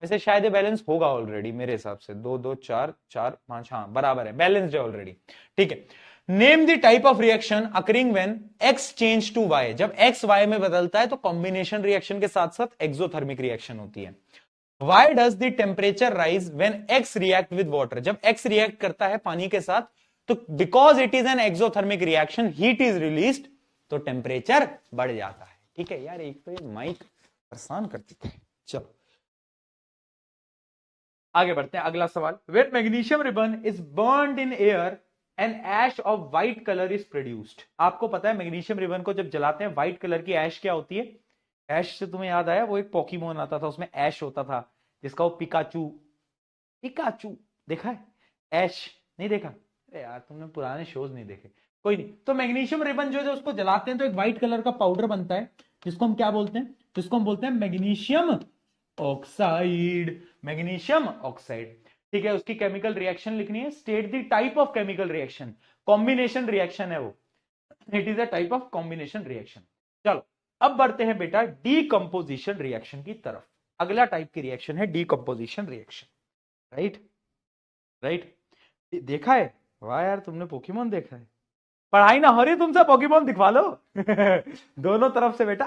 वैसे शायद ये बैलेंस होगा ऑलरेडी मेरे हिसाब से, 2 2 4 4 5, हाँ बराबर है, बैलेंस्ड है ऑलरेडी। ठीक है, name the type of reaction occurring when x change to y। जब x y में बदलता है तो कॉम्बिनेशन रिएक्शन के साथ साथ एक्सोथर्मिक रिएक्शन होती है। Why does the temperature rise when x react with water? जब x react करता है पानी के साथ, तो because it is an exothermic reaction, heat is released, तो टेम्परेचर बढ़ जाता है। ठीक है यार, एक तो ये माइक परेशान करती है। चलो आगे बढ़ते हैं, अगला सवाल। When magnesium ribbon is burned in air, an ash of white color is produced। आपको पता है मैग्नीशियम रिबन को जब जलाते हैं व्हाइट कलर की ऐश क्या होती है। ऐश से तुम्हें याद आया, वो एक पोकीमोन आता था उसमें ऐश होता था, जिसका वो पिकाचू, पिकाचू देखा है, ऐश नहीं देखा, अरे यार तुमने पुराने शोज नहीं देखे, कोई नहीं। तो मैग्नीशियम रिबन जो है उसको जलाते हैं तो एक व्हाइट कलर का पाउडर बनता है, जिसको हम क्या बोलते हैं, जिसको हम बोलते हैं मैग्नीशियम ऑक्साइड, मैग्नीशियम ऑक्साइड। ठीक है, उसकी केमिकल रिएक्शन लिखनी है, state the type of chemical reaction, combination reaction है वो, it is a type of combination reaction. चलो अब बढ़ते हैं बेटा डीकंपोजिशन रिएक्शन की तरफ। अगला टाइप की रिएक्शन है डीकंपोजिशन रिएक्शन। राइट राइट, देखा है, वाह यार तुमने पोकेमोन देखा है, पढ़ाई ना हो रही तुमसे, पोकेमोन दिखवा लो दोनों तरफ से बेटा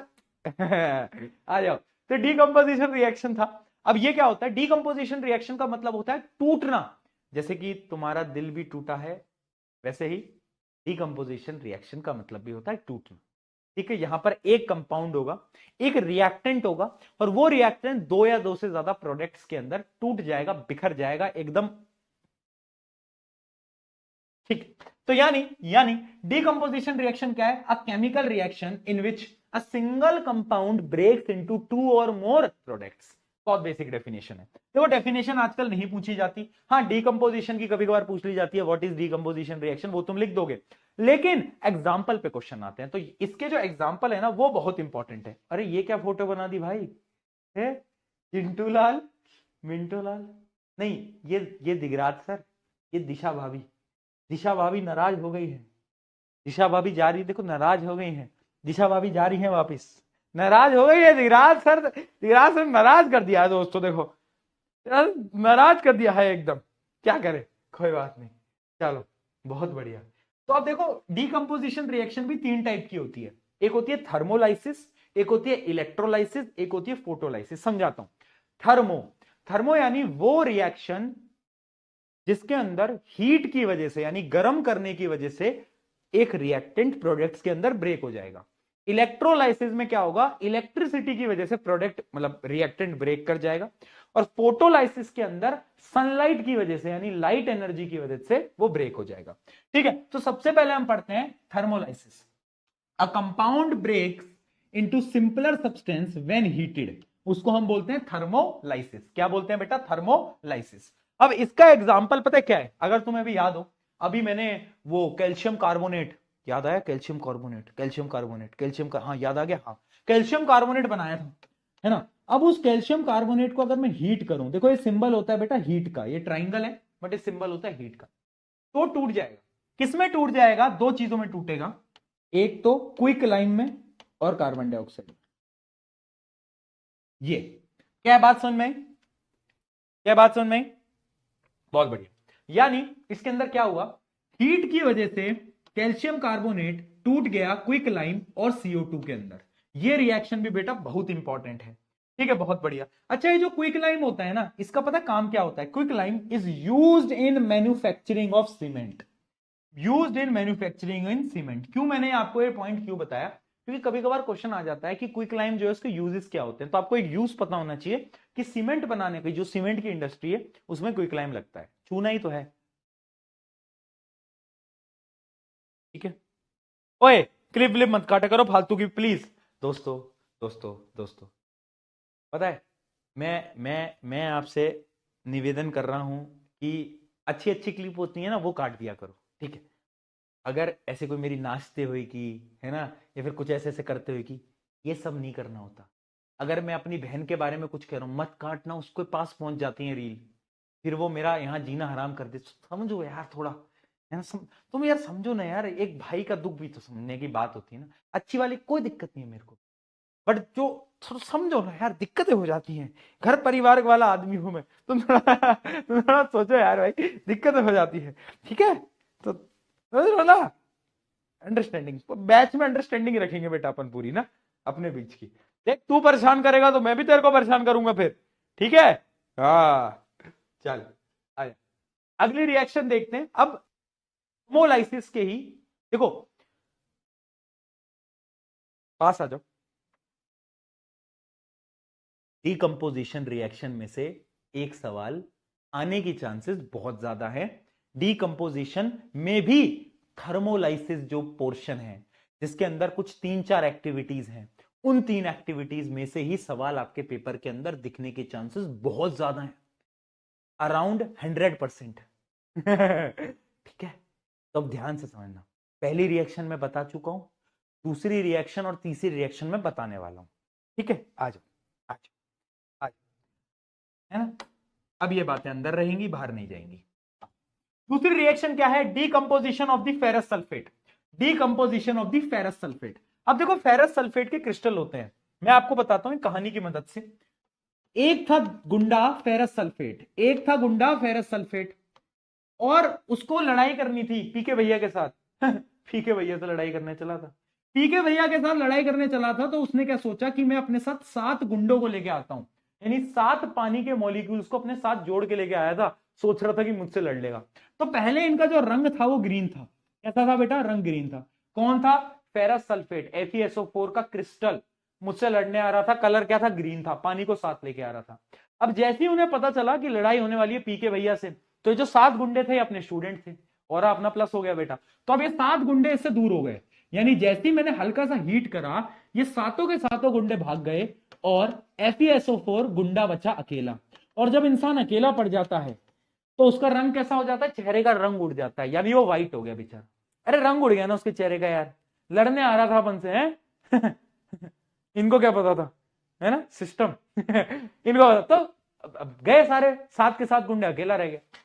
आ जाओ। तो डीकंपोजिशन रिएक्शन था। अब ये क्या होता है, डीकंपोजिशन रिएक्शन का मतलब होता है टूटना, जैसे कि तुम्हारा दिल भी टूटा है, वैसे ही डीकंपोजिशन रिएक्शन का मतलब भी होता है टूटना। ठीक है, यहां पर एक कंपाउंड होगा, एक रिएक्टेंट होगा, और वो रिएक्टेंट दो या दो से ज्यादा प्रोडक्ट्स के अंदर टूट जाएगा, बिखर जाएगा एकदम। ठीक, तो यानी डीकंपोजिशन रिएक्शन क्या है, a chemical reaction in which a single compound breaks into two or more products. बहुत बेसिक डेफिनेशन है। देखो डेफिनेशन आजकल नहीं पूछी जाती, हाँ डीकंपोजिशन की कभी कभार पूछ ली जाती है, व्हाट इज डीकंपोजिशन रिएक्शन, वो तुम लिख दोगे, लेकिन एग्जाम्पल पे क्वेश्चन आते हैं, तो इसके जो एग्जाम्पल है ना वो बहुत इंपॉर्टेंट है। अरे ये क्या फोटो बना दी भाई, है चिंटू लाल, मिंटू लाल नहीं, ये दिगराज सर, ये दिशा भाभी, दिशा भाभी नाराज हो गई है, दिशा भाभी जा रही, देखो नाराज हो गई है, दिशा भाभी जा रही है वापिस, नाराज हो गई है दिगराज सर, दिगराज सर नाराज कर दिया है दोस्तों, देखो नाराज कर दिया है एकदम, क्या करे, कोई बात नहीं, चलो बहुत बढ़िया। तो अब देखो डीकंपोजिशन रिएक्शन भी तीन टाइप की होती है, एक होती है थर्मोलाइसिस, एक होती है इलेक्ट्रोलाइसिस, एक होती है फोटोलाइसिस। समझाता हूं। थर्मो यानी वो रिएक्शन जिसके अंदर हीट की वजह से यानी गर्म करने की वजह से एक रिएक्टेंट प्रोडक्ट्स के अंदर ब्रेक हो जाएगा। इलेक्ट्रोलाइसिस में क्या होगा, इलेक्ट्रिसिटी की वजह से प्रोडक्ट मतलब रिएक्टेंट ब्रेक कर जाएगा। और फोटोलाइसिस के अंदर सनलाइट की वजह से यानी लाइट एनर्जी की वजह से वो ब्रेक हो जाएगा। ठीक है, तो सबसे पहले हम पढ़ते हैं thermolysis. A compound breaks into simpler substance when heated, उसको हम बोलते हैं थर्मोलाइसिस। क्या बोलते हैं बेटा, थर्मोलाइसिस। अब इसका एग्जांपल पता है क्या है, अगर तुम्हें भी याद हो, अभी मैंने वो कैल्शियम कार्बोनेट, याद आया, कैल्शियम कार्बोनेट, हाँ याद आ गया, हाँ कैल्शियम कार्बोनेट बनाया था, है ना। अब उस कैल्शियम कार्बोनेट को अगर मैं हीट करूं, देखो ये सिंबल होता है बेटा हीट का, ये ट्राइंगल है बट ये सिंबल होता है हीट का, तो टूट जाएगा। किसमें टूट जाएगा? दो चीजों में टूटेगा, एक तो क्विक लाइम में और कार्बन डाइऑक्साइड। ये क्या बात समझ में आई? क्या बात समझ में आई? बहुत बढ़िया। यानी इसके अंदर क्या हुआ, हीट की वजह से कैल्शियम कार्बोनेट टूट गया क्विक लाइम और CO2 के अंदर। ये रिएक्शन भी बेटा बहुत इंपॉर्टेंट है, ठीक है, बहुत बढ़िया। अच्छा, ये जो क्विक लाइम होता है ना, इसका पता काम क्या होता है? Quick lime is used in manufacturing of cement, used in manufacturing in cement. क्यों मैंने आपको ये पॉइंट क्यों बताया? क्योंकि कभी कभार क्वेश्चन आ जाता है कि क्विक लाइम जो है उसके यूजेस क्या होते हैं, तो आपको एक यूज पता होना चाहिए कि सीमेंट बनाने की जो सीमेंट की इंडस्ट्री है उसमें क्विक लाइम लगता है, चूना ही तो है, ठीक है। ओए क्लिप व्लिप मत काटा करो फालतू की प्लीज। दोस्तों दोस्तों दोस्तों, पता है मैं आपसे निवेदन कर रहा हूं कि अच्छी अच्छी क्लिप होती है ना वो काट दिया करो, ठीक है। अगर ऐसे कोई मेरी नाचते हुए की है ना, या फिर कुछ ऐसे ऐसे करते हुए की, ये सब नहीं करना होता। अगर मैं अपनी बहन के बारे में कुछ कह रहा हूं, मत काटना, उसके पास पहुंच जाती है रील, फिर वो मेरा यहाँ जीना हराम कर दे। समझो यार थोड़ा, है ना, तुम यार समझो ना यार, एक भाई का दुख भी तो समझने की बात होती है ना। अच्छी वाली कोई दिक्कत नहीं है मेरे को, बट जो समझो ना यार, दिक्कतें हो जाती हैं। घर परिवार वाला आदमी हूं मैं, तुम थोड़ा सोचो यार भाई, दिक्कतें हो जाती है, ठीक है। तो समझ लो ना, अंडरस्टैंडिंग बैच में अंडरस्टैंडिंग रखेंगे बेटा अपन पूरी ना अपने बीच की। देख तू परेशान करेगा तो मैं भी तेरे को परेशान करूंगा फिर, ठीक है। हाँ चल आया, अगली रिएक्शन देखते हैं अब। होमोलाइसिस के ही देखो, पास आ जाओ। डीकंपोजिशन रिएक्शन में से एक सवाल आने की चांसेस बहुत ज्यादा है। डीकंपोजिशन में भी थर्मोलाइसिस जो पोर्शन है, जिसके अंदर कुछ 3-4 एक्टिविटीज हैं, उन 3 एक्टिविटीज में से ही सवाल आपके पेपर के अंदर दिखने के चांसेस बहुत ज्यादा हैं, अराउंड 100%। ठीक है, तो अब ध्यान से समझना। पहली रिएक्शन में बता चुका हूं, दूसरी रिएक्शन और तीसरी रिएक्शन में बताने वाला हूं, ठीक है। आ जाओ आ जाओ आ जाओ, है ना। अब ये बातें अंदर रहेंगी, बाहर नहीं जाएंगी। दूसरी रिएक्शन क्या है? Decomposition of the ferrous sulphate. Decomposition of the ferrous sulphate. अब देखो फेरस सल्फेट के क्रिस्टल होते हैं, मैं आपको बताता हूं कहानी की मदद से। एक था गुंडा फेरस सल्फेट, एक था गुंडा फेरस सल्फेट, और उसको लड़ाई करनी थी पीके भैया के साथ। पीके भैया से लड़ाई करने चला था, पीके भैया के साथ लड़ाई करने चला था, तो उसने क्या सोचा कि मैं अपने साथ 7 गुंडों को लेके आता हूं, यानी 7 पानी के मॉलिक्यूल्स को अपने साथ जोड़ के लेके आया था। सोच रहा था कि मुझसे लड़ लेगा। तो पहले इनका जो रंग था वो ग्रीन था। कैसा था बेटा? रंग ग्रीन था। कौन था? फेरस सल्फेट, FeSO4 का क्रिस्टल मुझसे लड़ने आ रहा था। कलर क्या था? ग्रीन था, पानी को साथ लेके आ रहा था। अब जैसे ही उन्हें पता चला कि लड़ाई होने वाली है पीके भैया से, तो जो 7 गुंडे थे अपने स्टूडेंट थे, और अपना प्लस हो गया बेटा। तो अब ये 7 गुंडे इससे दूर हो गए, यानी जैसे ही मैंने हल्का सा हीट करा, ये सातों के सातों गुंडे भाग गए और FeSO4 गुंडा बचा अकेला। और जब इंसान अकेला पड़ जाता है तो उसका रंग कैसा हो जाता है? चेहरे का रंग उड़ जाता है, यानी वो व्हाइट हो गया बेचारा। अरे रंग उड़ गया ना उसके चेहरे का यार, लड़ने आ रहा था अपन से, है। इनको क्या पता था, है ना, सिस्टम। इनको पता। तो अब गए सारे 7 के 7 गुंडे, अकेला रह गया।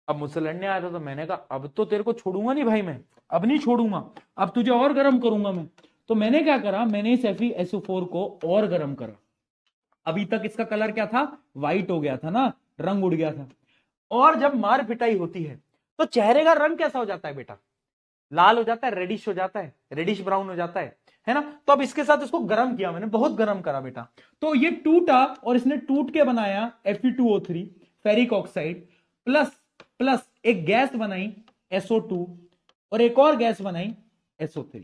अब मुझसे लड़ने आया था, तो मैंने कहा अब तो तेरे को छोड़ूंगा नहीं भाई, मैं अब नहीं छोड़ूंगा, अब तुझे और गर्म करूंगा मैं। तो मैंने क्या करा, मैंने इस FeSO4 को और गर्म करा। अभी तक इसका कलर क्या था? व्हाइट हो गया था ना, रंग उड़ गया था। और जब मार पिटाई होती है तो चेहरे का रंग कैसा हो जाता है बेटा? लाल हो जाता है, रेडिश हो जाता है, रेडिश ब्राउन हो जाता है ना। तो अब इसके साथ इसको गर्म किया मैंने, बहुत गर्म करा बेटा। तो ये टूटा और इसने टूट के बनाया Fe2O3 ferric oxide, plus plus एक गैस बनाई SO2, और एक और गैस बनाई SO3।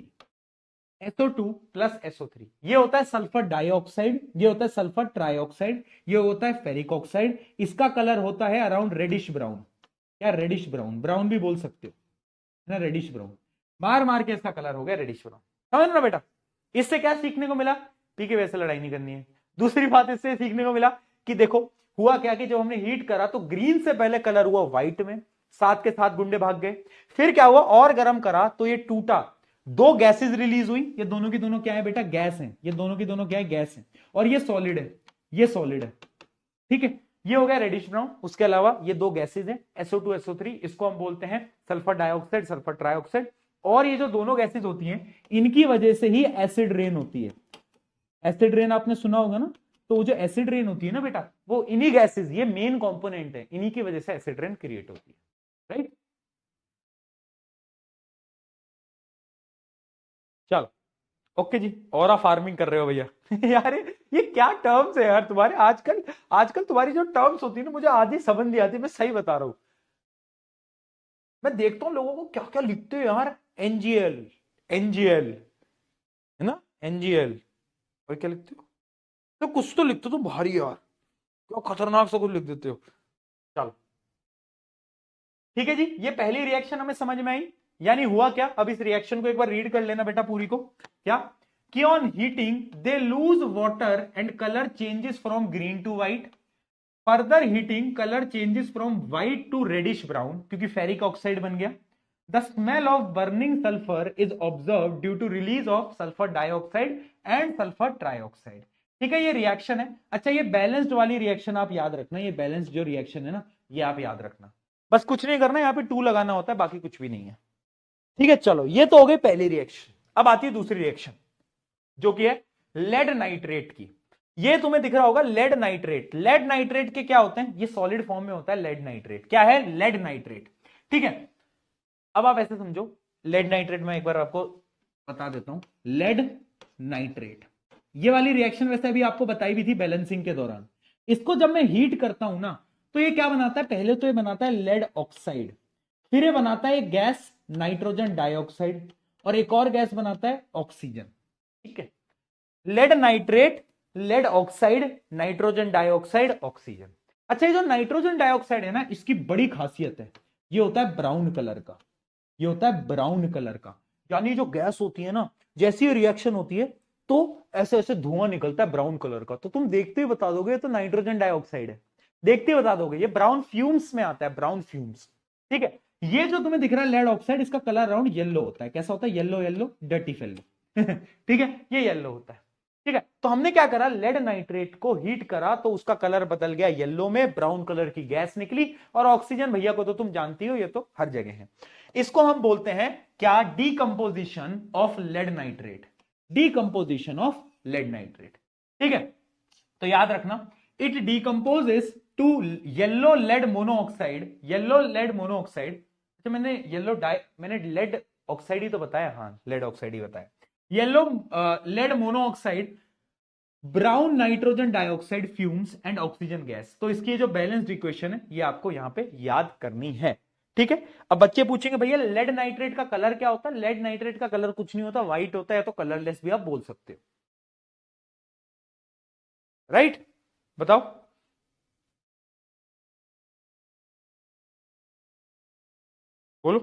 SO2 प्लस SO3, ये होता है सल्फर डाइऑक्साइड, ये होता है सल्फर ट्राइऑक्साइड, ये होता है फेरिक ऑक्साइड। इसका कलर होता है अराउंड रेडिश ब्राउन, या रेडिश ब्राउन, ब्राउन भी बोल सकते हो, है ना, रेडिश ब्राउन। मार मार के इसका कलर हो गया रेडिश ब्राउन। समझ ना बेटा? इससे क्या सीखने को मिला? पीके वैसे लड़ाई नहीं करनी है। दूसरी बात इससे सीखने को मिला कि देखो हुआ क्या कि जब हमने हीट करा तो ग्रीन से पहले कलर हुआ व्हाइट में, 7 के 7 गुंडे भाग गए। फिर क्या हुआ, और गर्म करा तो ये टूटा, 2 गैसेस रिलीज हुई। ये दोनों की दोनों क्या है बेटा? गैस है। ये दोनों की दोनों क्या है? गैस है। और ये सॉलिड है, ये सॉलिड है, ठीक है। ये हो गया रेडिश ब्राउन। उसके अलावा ये दो गैसेज हैं SO2 SO3, इसको हम बोलते हैं सल्फर डाइऑक्साइड सल्फर ट्राइऑक्साइड। और ये जो दोनों गैसेज होती हैं इनकी वजह से ही एसिड रेन होती है। एसिड रेन आपने सुना होगा ना, तो वो जो एसिड रेन होती है ना बेटा, वो इन्हीं गैसेज, ये मेन कंपोनेंट है, इन्हीं की वजह से एसिड रेन क्रिएट होती है, राइट। चलो ओके जी। और आप फार्मिंग कर रहे हो भैया यार ये क्या टर्म्स है यार तुम्हारे आजकल। आजकल तुम्हारी जो टर्म्स होती है ना, मुझे आधी समझ नहीं आती, मैं सही बता रहा हूं। मैं देखता हूं लोगों को क्या क्या लिखते हैं यार, एनजीएल, एनजीएल है ना, एनजीएल, और क्या लिखते हो, तो कुछ तो लिखते हो तो भारी यार, क्या खतरनाक सा कुछ लिख देते हो। चलो ठीक है जी, ये पहली रिएक्शन हमें समझ में आई। यानी हुआ क्या, अब इस रिएक्शन को एक बार रीड कर लेना बेटा पूरी को। क्या कि on heating they lose water and colour changes from green to white. Further heating colour changes from white to reddish brown, क्योंकि फेरिक ऑक्साइड बन गया। The smell of burning sulphur is observe due to release of sulphur dioxide and sulphur trioxide. ठीक है, ये reaction है। अच्छा, ये balanced वाली रिएक्शन आप याद रखना, ये बैलेंस्ड जो रिएक्शन है ना, ये आप याद रखना। बस कुछ नहीं करना, यहां पे 2 लगाना होता है, बाकी कुछ भी नहीं है। ठीक है, चलो ये तो हो गई पहली रिएक्शन। अब आती है दूसरी रिएक्शन, जो कि है लेड नाइट्रेट की। ये तुम्हें दिख रहा होगा लेड नाइट्रेट। लेड नाइट्रेट के क्या होते हैं, ये सॉलिड फॉर्म में होता है लेड नाइट्रेट। क्या है, लेड नाइट्रेट। ठीक है, अब आप ऐसे समझो, लेड नाइट्रेट में एक बार आपको बता देता हूं। लेड नाइट्रेट, ये वाली रिएक्शन वैसे अभी आपको बताई भी थी बैलेंसिंग के दौरान। इसको जब मैं हीट करता हूं ना, तो ये क्या बनाता है, पहले तो ये बनाता है लेड ऑक्साइड, फिर ये बनाता है गैस नाइट्रोजन डाइऑक्साइड, और एक और गैस बनाता है ऑक्सीजन। ठीक है, lead nitrate, lead oxide, nitrogen dioxide, oxygen. अच्छा, ये जो नाइट्रोजन डाइऑक्साइड है ना, इसकी बड़ी खासियत है, ये होता है ब्राउन कलर का। ये होता है ब्राउन कलर का, यानी जो गैस होती है ना, जैसी रिएक्शन होती है तो ऐसे ऐसे धुआं निकलता है ब्राउन कलर का, तो तुम देखते ही बता दोगे तो नाइट्रोजन डाइऑक्साइड है, देखते ही बता दोगे। ये ब्राउन फ्यूम्स में आता है, ब्राउन फ्यूम्स। ठीक है, ये जो तुम्हें दिख रहा है लेड ऑक्साइड, इसका कलर राउंड येलो होता है। कैसा होता है, येलो येलो, डर्टी फेलो ठीक है, ये येलो होता है। ठीक है, तो हमने क्या करा, लेड नाइट्रेट को हीट करा तो उसका कलर बदल गया येलो में, ब्राउन कलर की गैस निकली। और ऑक्सीजन भैया को तो तुम जानती हो, ये तो हर जगह है। इसको हम बोलते हैं क्या, decomposition of lead nitrate, decomposition of lead nitrate. ठीक है, तो याद रखना, it decomposes to yellow lead monoxide, yellow lead monoxide. अच्छा, मैंने लेड ऑक्साइड ही तो बताया, हाँ लेड ऑक्साइड ही बताया। Yellow lead monoxide, brown nitrogen dioxide fumes and oxygen gas. तो इसकी जो बैलेंस्ड इक्वेशन है, ये आपको यहां पे याद करनी है। ठीक है, अब बच्चे पूछेंगे भैया लेड नाइट्रेट का कलर क्या होता है। लेड नाइट्रेट का कलर कुछ नहीं होता, व्हाइट होता है, तो कलरलेस भी आप बोल सकते हो, राइट। बताओ, बोलो।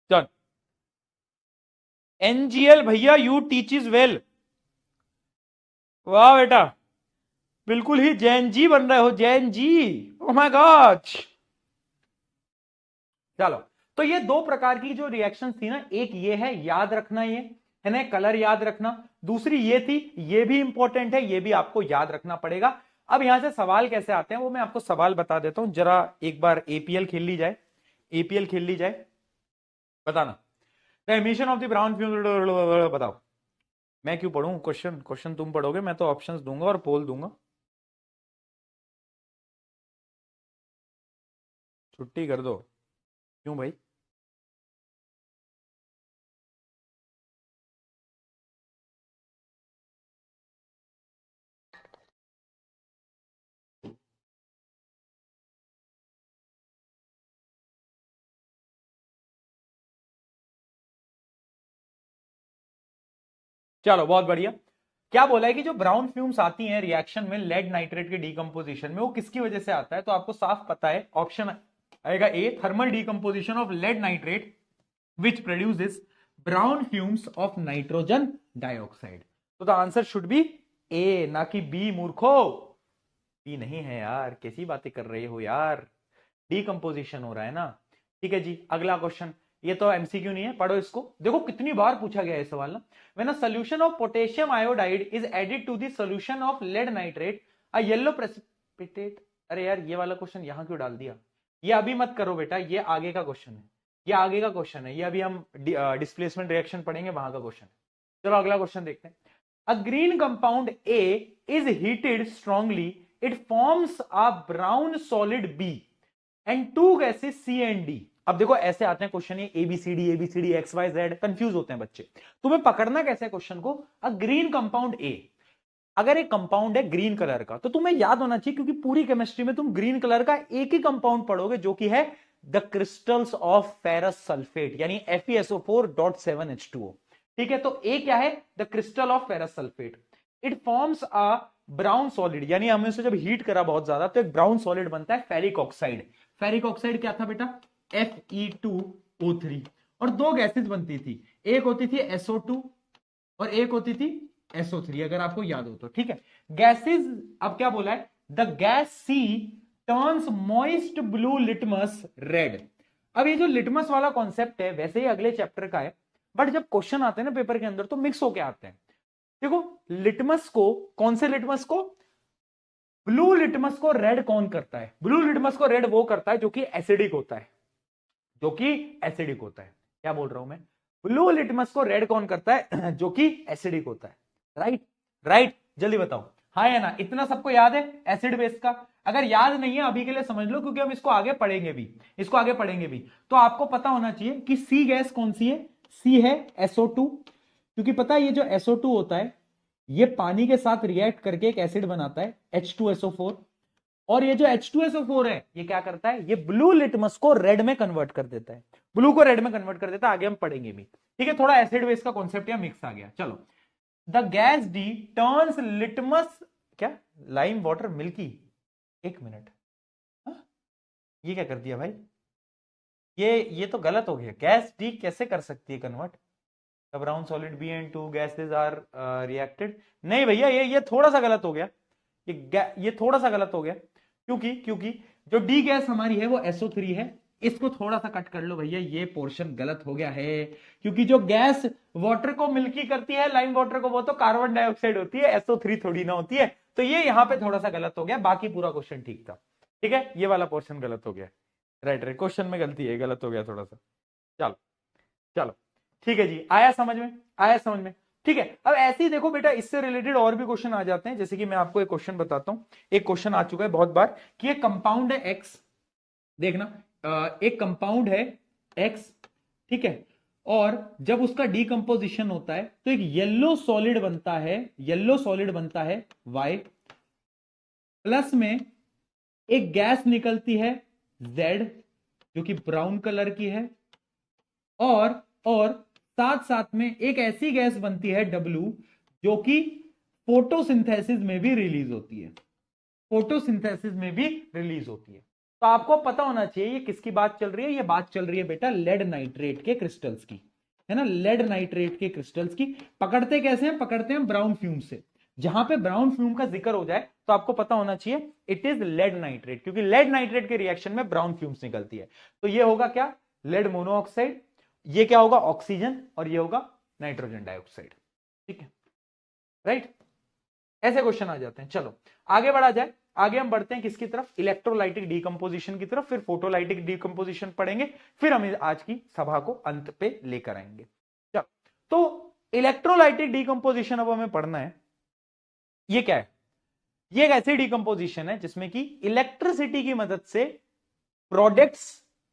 चल, एनजीएल भैया, यू टीच इज वेल। वाह बेटा, बिल्कुल ही जैन जी बन रहे हो, Jain ji, oh my God. चलो, तो ये दो प्रकार की जो रिएक्शन थी ना, एक ये है, याद रखना ये है ना, कलर याद रखना। दूसरी ये थी, ये भी इंपॉर्टेंट है, ये भी आपको याद रखना पड़ेगा। अब यहां से सवाल कैसे आते हैं वो मैं आपको सवाल बता देता हूं, जरा एक बार एपीएल खेल ली जाए, एपीएल खेल ली जाए। बताना, the emission of the brown fume, बताओ। मैं क्यों पढ़ूं क्वेश्चन, क्वेश्चन तुम पढ़ोगे, मैं तो ऑप्शंस दूंगा और पोल दूंगा। छुट्टी कर दो, क्यों भाई। चलो बहुत बढ़िया। क्या बोला है कि जो ब्राउन फ्यूम्स आती हैं रिएक्शन में लेड नाइट्रेट के डीकंपोजिशन में, वो किसकी वजह से आता है, तो आपको साफ पता है, ऑप्शन आएगा A, thermal decomposition of lead nitrate which produces brown fumes of nitrogen dioxide. तो the answer should be A, ना कि बी मूर्खो। बी नहीं है यार, कैसी बातें कर रहे हो यार, डीकंपोजिशन हो रहा है ना, ठीक है जी, अगला क्वेश्चन, ये तो एमसीक्यू नहीं है, पढ़ो इसको, देखो कितनी बार पूछा गया है सवाल ना। When a solution of potassium iodide is added to the solution of lead nitrate a yellow precipitate. अरे यार ये वाला क्वेश्चन यहां क्यों डाल दिया, ये अभी मत करो बेटा, ये आगे का क्वेश्चन है, ये आगे का क्वेश्चन है, ये अभी हम डिस्प्लेसमेंट रिएक्शन पढ़ेंगे, वहां का क्वेश्चन है। चलो अगला क्वेश्चन देखते हैं। A green compound A is heated strongly, it forms a brown solid B and two gases C and D. अब देखो ऐसे आते हैं क्वेश्चन, ये A B C D X Y Z, confuse होते हैं बच्चे। तुम्हें पकड़ना कैसे क्वेश्चन को, अ ग्रीन कंपाउंड ए, अगर एक कंपाउंड है ग्रीन कलर का तो तुम्हें याद होना चाहिए, क्योंकि पूरी केमिस्ट्री में तुम ग्रीन कलर का एक ही कंपाउंड पढ़ोगे जो कि है the crystals of ferrous sulphate, यानी FeSO4.7H2O। ठीक है, तो ए क्या है, the crystal of ferrous sulphate. It forms a brown solid, यानी हमने उसे जब हीट करा बहुत ज्यादा तो एक ब्राउन सॉलिड बनता है, फेरिक ऑक्साइड। फेरिक ऑक्साइड क्या था बेटा, Fe2O3। और दो गैसेस बनती थी, एक होती थी SO2 और एक होती थी SO3, अगर आपको याद हो तो। ठीक है, गैसेस, अब क्या बोला है, the gas C turns moist blue litmus red. अब ये जो लिटमस वाला कॉन्सेप्ट है वैसे ही अगले चैप्टर का है, बट जब क्वेश्चन आते हैं ना पेपर के अंदर तो मिक्स होके आते हैं। देखो लिटमस को, कौन से लिटमस को, ब्लू लिटमस को रेड कौन करता है, ब्लू लिटमस को रेड वो करता है जो कि एसिडिक होता है, जो कि एसिडिक होता है। क्या बोल रहा हूं मैं, ब्लू लिटमस को रेड कौन करता है जो कि एसिडिक होता है। राइट राइट, जल्दी बताओ, हाँ या ना, इतना सबको याद है एसिड बेस का। अगर याद नहीं है अभी के लिए समझ लो, क्योंकि हम इसको आगे पढ़ेंगे भी, इसको आगे पढ़ेंगे भी। तो आपको पता होना चाहिए कि सी गैस कौन सी है, सी है SO2, क्योंकि पता है ये जो SO2 होता है ये पानी के साथ रिएक्ट करके एक एसिड बनाता है H2SO4, और ये जो H2SO4 है ये क्या करता है, ये ब्लू लिटमस को रेड में कन्वर्ट कर देता है, ब्लू को रेड में कन्वर्ट कर देता है, आगे हम पढ़ेंगे भी। ठीक है, थोड़ा एसिड बेस का कॉन्सेप्ट या मिक्स आ गया। चलो, the gas D turns litmus, क्या, लाइम वाटर मिल्की, एक मिनट, ये क्या कर दिया भाई, ये तो गलत हो गया, गैस डी कैसे कर सकती है convert, the brown solid B and two gases are reacted. नहीं भैया, ये थोड़ा सा गलत हो गया, ये थोड़ा सा गलत हो गया, क्योंकि जो डी गैस हमारी है वो SO3 है, इसको थोड़ा सा कट कर लो भैया, ये पोर्शन गलत हो गया है, क्योंकि जो गैस वाटर को मिल्की करती है, लाइम वाटर को, वो तो कार्बन डाइऑक्साइड होती है, SO3 थोड़ी ना होती है। तो ये यहां पे थोड़ा सा गलत हो गया, बाकी पूरा क्वेश्चन ठीक था। ठीक है, ये वाला पोर्शन गलत हो गया, राइट, क्वेश्चन में गलती है, गलत हो गया थोड़ा सा। चलो चलो, ठीक है जी, आया समझ में, आया समझ में। ठीक है, अब ऐसे ही देखो बेटा, इससे रिलेटेड और भी क्वेश्चन आ जाते हैं, जैसे कि मैं आपको एक क्वेश्चन बताता हूं, एक क्वेश्चन आ चुका है बहुत बार कि एक कंपाउंड है X, देखना, एक कंपाउंड है X, ठीक है, और जब उसका डीकंपोजिशन होता है तो एक येलो सॉलिड बनता है, येलो सॉलिड बनता है Y, प्लस में एक गैस निकलती है Z जो कि ब्राउन कलर की है, और साथ साथ में एक ऐसी गैस बनती है W जो कि फोटोसिंथेसिस में भी रिलीज होती है, फोटोसिंथेसिस में भी रिलीज होती है। तो आपको पता होना चाहिए ये किसकी बात चल रही है, ये बात चल रही है बेटा लेड नाइट्रेट के क्रिस्टल्स की, है ना, लेड नाइट्रेट के क्रिस्टल्स की। पकड़ते कैसे हैं, पकड़ते हैं ब्राउन फ्यूम से, जहां पे ब्राउन फ्यूम का जिक्र हो जाए तो आपको पता होना चाहिए इट इज लेड नाइट्रेट, क्योंकि लेड नाइट्रेट के रिएक्शन में ब्राउन फ्यूम्स निकलती है। तो ये होगा क्या, लेड मोनोऑक्साइड, ये क्या होगा, ऑक्सीजन, और ये होगा नाइट्रोजन डाइऑक्साइड। ठीक है, राइट, ऐसे क्वेश्चन आ जाते हैं। चलो आगे बढ़ा जाए, आगे हम बढ़ते हैं किसकी तरफ, इलेक्ट्रोलाइटिक डीकंपोजिशन की तरफ, फिर फोटोलाइटिक डीकंपोजिशन पढ़ेंगे, फिर हम आज की सभा को अंत पे लेकर आएंगे। चलो, तो इलेक्ट्रोलाइटिक डीकंपोजिशन अब हमें पढ़ना है, ये क्या है, ये एक ऐसी डीकंपोजिशन है जिसमें कि इलेक्ट्रिसिटी की मदद से प्रोडक्ट्स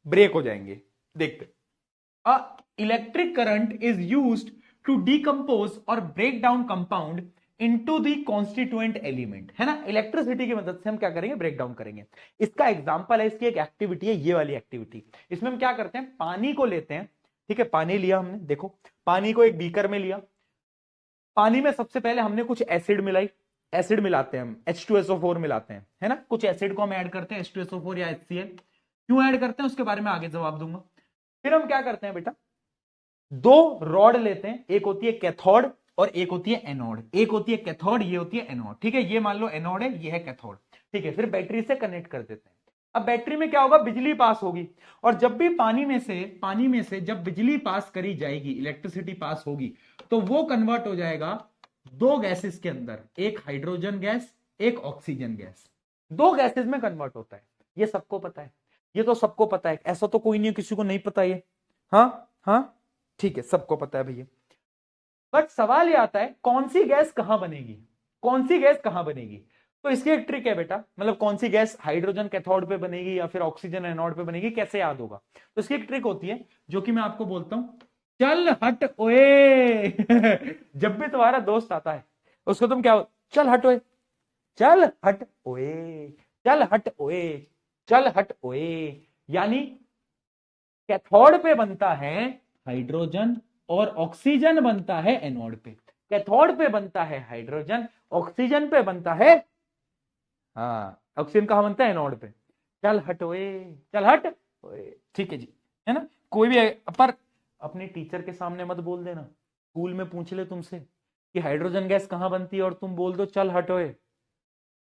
ब्रेक हो जाएंगे। देखते, electric current is used to decompose और break down compound into the constituent element, है ना, इलेक्ट्रिसिटी की मदद से हम क्या करेंगे, ब्रेक डाउन करेंगे। इसका एग्जांपल है, इसकी एक एक्टिविटी है, ये वाली एक्टिविटी। इसमें हम क्या करते हैं, पानी को लेते हैं, ठीक है, पानी लिया हमने, देखो पानी को एक बीकर में लिया, पानी में सबसे पहले हमने कुछ एसिड मिलाई, एसिड मिलाते हैं हम, H2SO4 मिलाते हैं, है ना, कुछ एसिड को हम ऐड करते हैं, H2SO4 या HCl, क्यों ऐड करते हैं उसके बारे में आगे जवाब दूंगा। फिर हम क्या करते हैं बेटा, दो रॉड लेते हैं, एक होती है कैथोड और एक होती है एनोड, एक होती है कैथोड, ये होती है एनोड, ठीक है, ये मान लो एनोड है, ये है कैथोड, ठीक है, फिर बैटरी से कनेक्ट कर देते हैं। अब बैटरी में क्या होगा, बिजली पास होगी, और जब भी पानी में से जब बिजली पास करी जाएगी, इलेक्ट्रिसिटी पास होगी, तो वो कन्वर्ट हो जाएगा दो गैसेस के अंदर, एक हाइड्रोजन गैस, एक ऑक्सीजन गैस, दो गैसेस में कन्वर्ट होता है। ये सबको पता है, ये तो सबको पता है, ऐसा तो कोई नहीं है किसी को नहीं पता ये। हाँ हाँ ठीक है, सबको पता है भैया। बट सवाल ये आता है कौन सी गैस कहां बनेगी, कौन सी गैस कहां बनेगी। तो इसकी एक ट्रिक है बेटा, मतलब कौन सी गैस हाइड्रोजन कैथोड पे बनेगी या फिर ऑक्सीजन एनोड पे बनेगी, कैसे याद होगा। तो इसकी एक ट्रिक होती है जो कि मैं आपको बोलता हूं, चल हट ओए जब भी तुम्हारा दोस्त आता है उसको तुम क्या, चल हट ओए, चल हट ओए, चल हट ओए, चल हट ओए। यानी कैथोड पे बनता है हाइड्रोजन और ऑक्सीजन बनता है एनोड पे। कैथोड पे बनता है हाइड्रोजन, ऑक्सीजन पे बनता है, हाँ ऑक्सीजन कहां बनता है, एनोड पे। चल हट ओए, चल हट ओए, ठीक है जी, है ना। कोई भी पर अपने टीचर के सामने मत बोल देना, स्कूल में पूछ ले तुमसे कि हाइड्रोजन गैस कहां बनती है और तुम बोल दो चल हट ओए,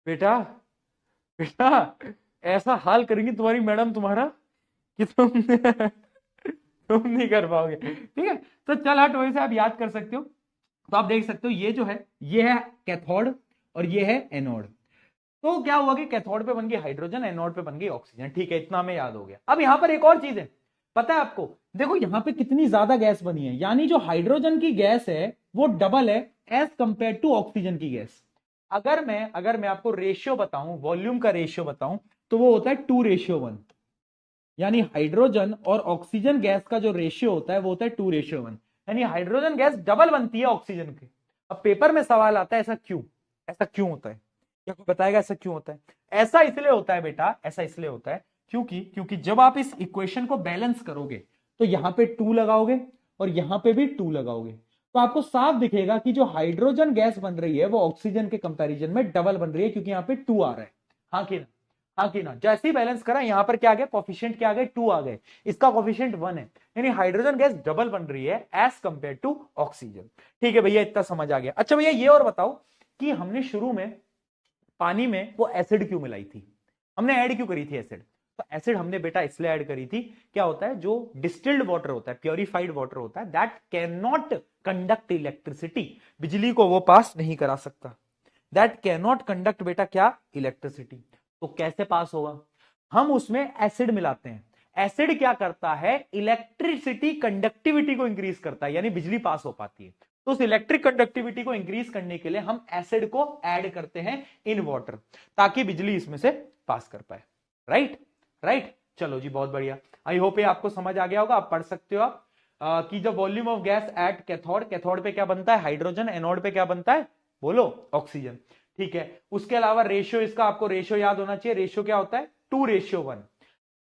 बेटा बेटा ऐसा हाल करेंगी तुम्हारी मैडम तुम्हारा कि तुम नहीं कर पाओगे, ठीक है। तो चल हट वैसे आप याद कर सकते हो। तो आप देख सकते हो ये जो है ये है कैथोड और ये है एनोड। तो क्या हुआ कि कैथोड पे बन गई हाइड्रोजन, एनोड पे बन गई ऑक्सीजन, ठीक है, इतना हमें याद हो गया। अब यहां पर एक और चीज है, पता है आपको, देखो यहां पे कितनी ज्यादा गैस बनी है, यानी जो हाइड्रोजन की गैस है वो डबल है एज कंपेयर टू ऑक्सीजन की गैस। अगर मैं आपको रेशियो बताऊं, वॉल्यूम का रेशियो बताऊं, तो वो होता है 2:1, यानी हाइड्रोजन और ऑक्सीजन गैस का जो रेशियो होता है वो होता है 2:1, यानी हाइड्रोजन गैस डबल बनती है ऑक्सीजन के। अब पेपर में सवाल आता है ऐसा क्यों, ऐसा क्यों होता है, क्या कोई बताएगा ऐसा क्यों होता है। ऐसा इसलिए होता है बेटा, ऐसा इसलिए होता है क्योंकि जब आप इस इक्वेशन को बैलेंस करोगे तो यहां पे 2 लगाओगे और यहां पे भी 2 लगाओगे, तो आपको साफ दिखेगा कि जो हाइड्रोजन गैस बन रही है वो ऑक्सीजन के कंपैरिजन में डबल बन रही है, क्योंकि यहां पे 2 आ रहा है। हाँ कि ना, हाँ कि ना। जैसे ही बैलेंस करा यहां पर क्या आ गया, कोफिशिएंट क्या आ गए, 2 आ गए, इसका कोफिशिएंट 1 है, यानी हाइड्रोजन गैस डबल बन रही है एज कंपेयर टू ऑक्सीजन। ठीक है भैया, इतना समझ आ गया। अच्छा भैया ये और बताओ कि हमने शुरू में पानी में वो एसिड क्यों मिलाई थी, हमने ऐड क्यों करी थी एसिड। तो एसिड हमने बेटा इसलिए ऐड करी थी, क्या होता है जो डिस्टिल्ड वाटर होता है, प्योरीफाइड वाटर होता है, that can not conduct electricity, बिजली को वो पास नहीं करा सकता, दैट कैन नॉट कंडक्ट बेटा क्या, इलेक्ट्रिसिटी। तो कैसे पास होगा, हम उसमें एसिड मिलाते हैं। एसिड क्या करता है, इलेक्ट्रिसिटी कंडक्टिविटी को इंक्रीज करता है, यानी बिजली पास हो पाती है। तो उस इलेक्ट्रिक कंडक्टिविटी को इंक्रीज करने के लिए हम एसिड को ऐड करते हैं इन वाटर, ताकि बिजली इसमें से पास कर पाए। राइट राइट, चलो जी बहुत बढ़िया। आई होप ये आपको समझ आ गया होगा, आप पढ़ सकते हो आप कि the volume of gas at cathode, cathode पे क्या बनता है हाइड्रोजन, एनोड पे क्या बनता है बोलो ऑक्सीजन। ठीक है, उसके अलावा रेशियो, इसका आपको रेशियो याद होना चाहिए, रेशियो क्या होता है 2:1।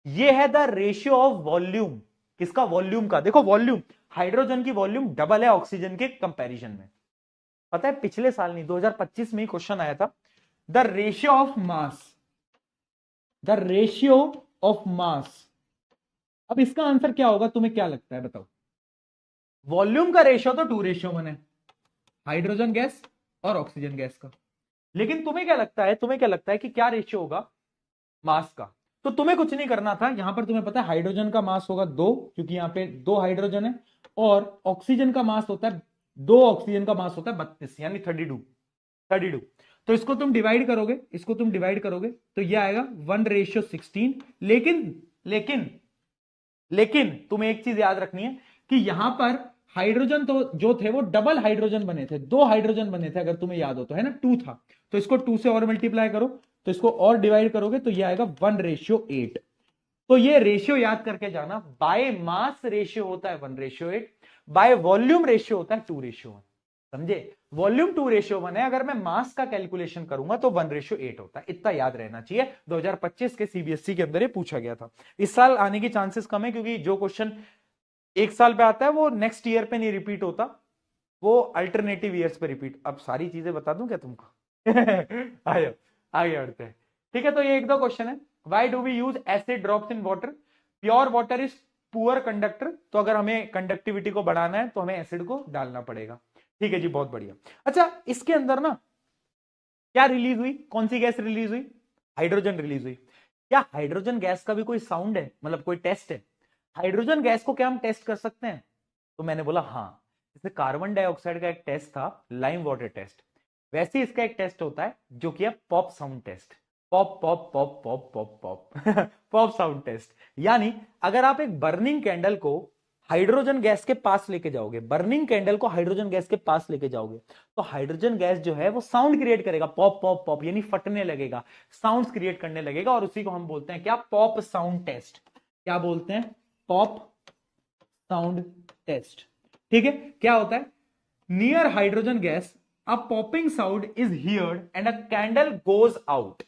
ये है द रेशियो ऑफ वॉल्यूम, किसका, वॉल्यूम का। देखो वॉल्यूम, हाइड्रोजन की वॉल्यूम डबल है ऑक्सीजन के कंपैरिजन में। पता है पिछले साल नहीं 2025 में ही क्वेश्चन आया था, the ratio of mass, the ratio of mass. अब इसका आंसर क्या होगा, तुम्हें क्या लगता है बताओ। वॉल्यूम का रेशियो तो 2:1 है हाइड्रोजन गैस और ऑक्सीजन गैस का, लेकिन तुम्हें क्या लगता है, तुम्हें क्या लगता है कि क्या रेशियो होगा मास का। तो तुम्हें कुछ नहीं करना था, यहां पर तुम्हें पता है हाइड्रोजन का मास होगा 2, क्योंकि यहां पे 2 हाइड्रोजन है, और ऑक्सीजन का मास होता है 2, ऑक्सीजन का मास होता है 32, यानी 32। तो इसको तुम डिवाइड करोगे, इसको तुम डिवाइड करोगे तो ये आएगा 1:16। लेकिन तुम्हें एक चीज याद रखनी है कि यहां पर हाइड्रोजन तो जो थे वो डबल हाइड्रोजन बने थे, 2 हाइड्रोजन बने थे अगर तुम्हें याद हो तो, है ना, 2 था। तो इसको 2 से और मल्टीप्लाई करो, तो इसको और डिवाइड करोगे तो ये आएगा 1:8। तो ये रेशियो याद करके जाना, बाय मास रेशियो होता है 1:8, बाय वॉल्यूम रेशियो होता है 2:1। समझे, वॉल्यूम 2:1 है, अगर मैं मास का कैलकुलेशन करूंगा तो 1:8 होता है। इतना याद रहना चाहिए, 2025 के सीबीएसई के अंदर ये पूछा गया था। इस साल आने की चांसेस कम है, क्योंकि जो क्वेश्चन एक साल पे आता है वो नेक्स्ट ईयर पे नहीं रिपीट होता, वो अल्टरनेटिव ईयर्स पे रिपीट। अब सारी चीजें बता दूं क्या तुमको आगे आगे बढ़ते हैं। ठीक है, तो ये 1-2 क्वेश्चन है। Why do we use acid drops in water, pure water is poor conductor, तो अगर हमें कंडक्टिविटी को बढ़ाना है तो हमें एसिड को डालना पड़ेगा। ठीक है जी, बहुत बढ़िया। अच्छा, इसके अंदर ना क्या रिलीज हुई, कौन सी गैस रिलीज हुई, हाइड्रोजन रिलीज हुई। क्या हाइड्रोजन गैस का भी कोई साउंड है, मतलब कोई टेस्ट है? हाइड्रोजन गैस को क्या हम टेस्ट कर सकते हैं? तो मैंने बोला हाँ, जैसे कार्बन डाइऑक्साइड का एक टेस्ट था लाइम वाटर टेस्ट, वैसे ही इसका एक टेस्ट होता है जो कि है pop sound test. Pop pop pop pop pop pop pop sound test. यानी अगर आप एक बर्निंग कैंडल को हाइड्रोजन गैस के पास लेके जाओगे, बर्निंग कैंडल को हाइड्रोजन गैस के पास लेके जाओगे, तो हाइड्रोजन गैस जो है वो साउंड क्रिएट करेगा, पॉप पॉप पॉप, यानी फटने लगेगा, साउंड्स क्रिएट करने लगेगा, और उसी को हम बोलते हैं क्या? Pop sound test. क्या बोलते हैं? Pop sound test. ठीक है, क्या होता है? Near hydrogen gas a popping sound is heard and a candle goes out.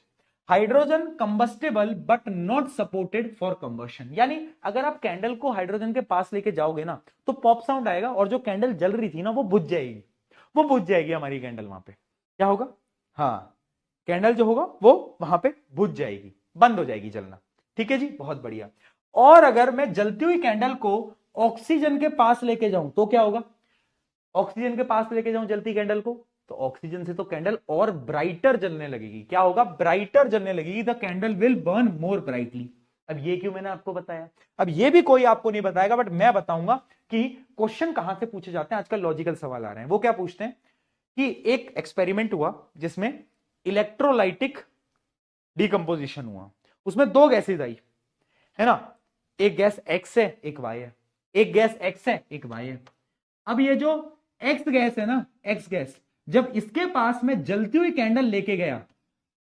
Hydrogen combustible but not supported for combustion. यानी अगर आप कैंडल को हाइड्रोजन के पास लेके जाओगे ना, तो पॉप साउंड आएगा, और जो कैंडल जल रही थी ना वो बुझ जाएगी, वो बुझ जाएगी हमारी कैंडल। वहां पे क्या होगा? हाँ, कैंडल जो होगा वो वहां पे बुझ जाएगी, बंद हो जाएगी जलना। ठीक है जी, बहुत बढ़िया। और अगर मैं जलती हुई कैंडल को ऑक्सीजन के पास लेके जाऊं तो क्या होगा? ऑक्सीजन के पास लेके जाऊं जलती कैंडल को, तो ऑक्सीजन से तो कैंडल और ब्राइटर जलने लगेगी। क्या होगा? ब्राइटर जलने लगेगी। The candle will burn more brightly. अब ये क्यों मैंने आपको बताया? अब ये भी कोई आपको नहीं बताएगा, बट मैं बताऊंगा कि क्वेश्चन कहां से पूछे जाते हैं। आजकल लॉजिकल सवाल आ रहे हैं। वो क्या पूछते हैं कि एक एक्सपेरिमेंट हुआ जिसमें इलेक्ट्रोलाइटिक डिकम्पोजिशन हुआ, उसमें दो गैसेज आई, है ना? एक गैस एक्स है, एक वाई है। एक गैस एक्स है, एक वाई है। अब ये जो एक्स गैस है ना, एक्स गैस, जब इसके पास में जलती हुई कैंडल लेके गया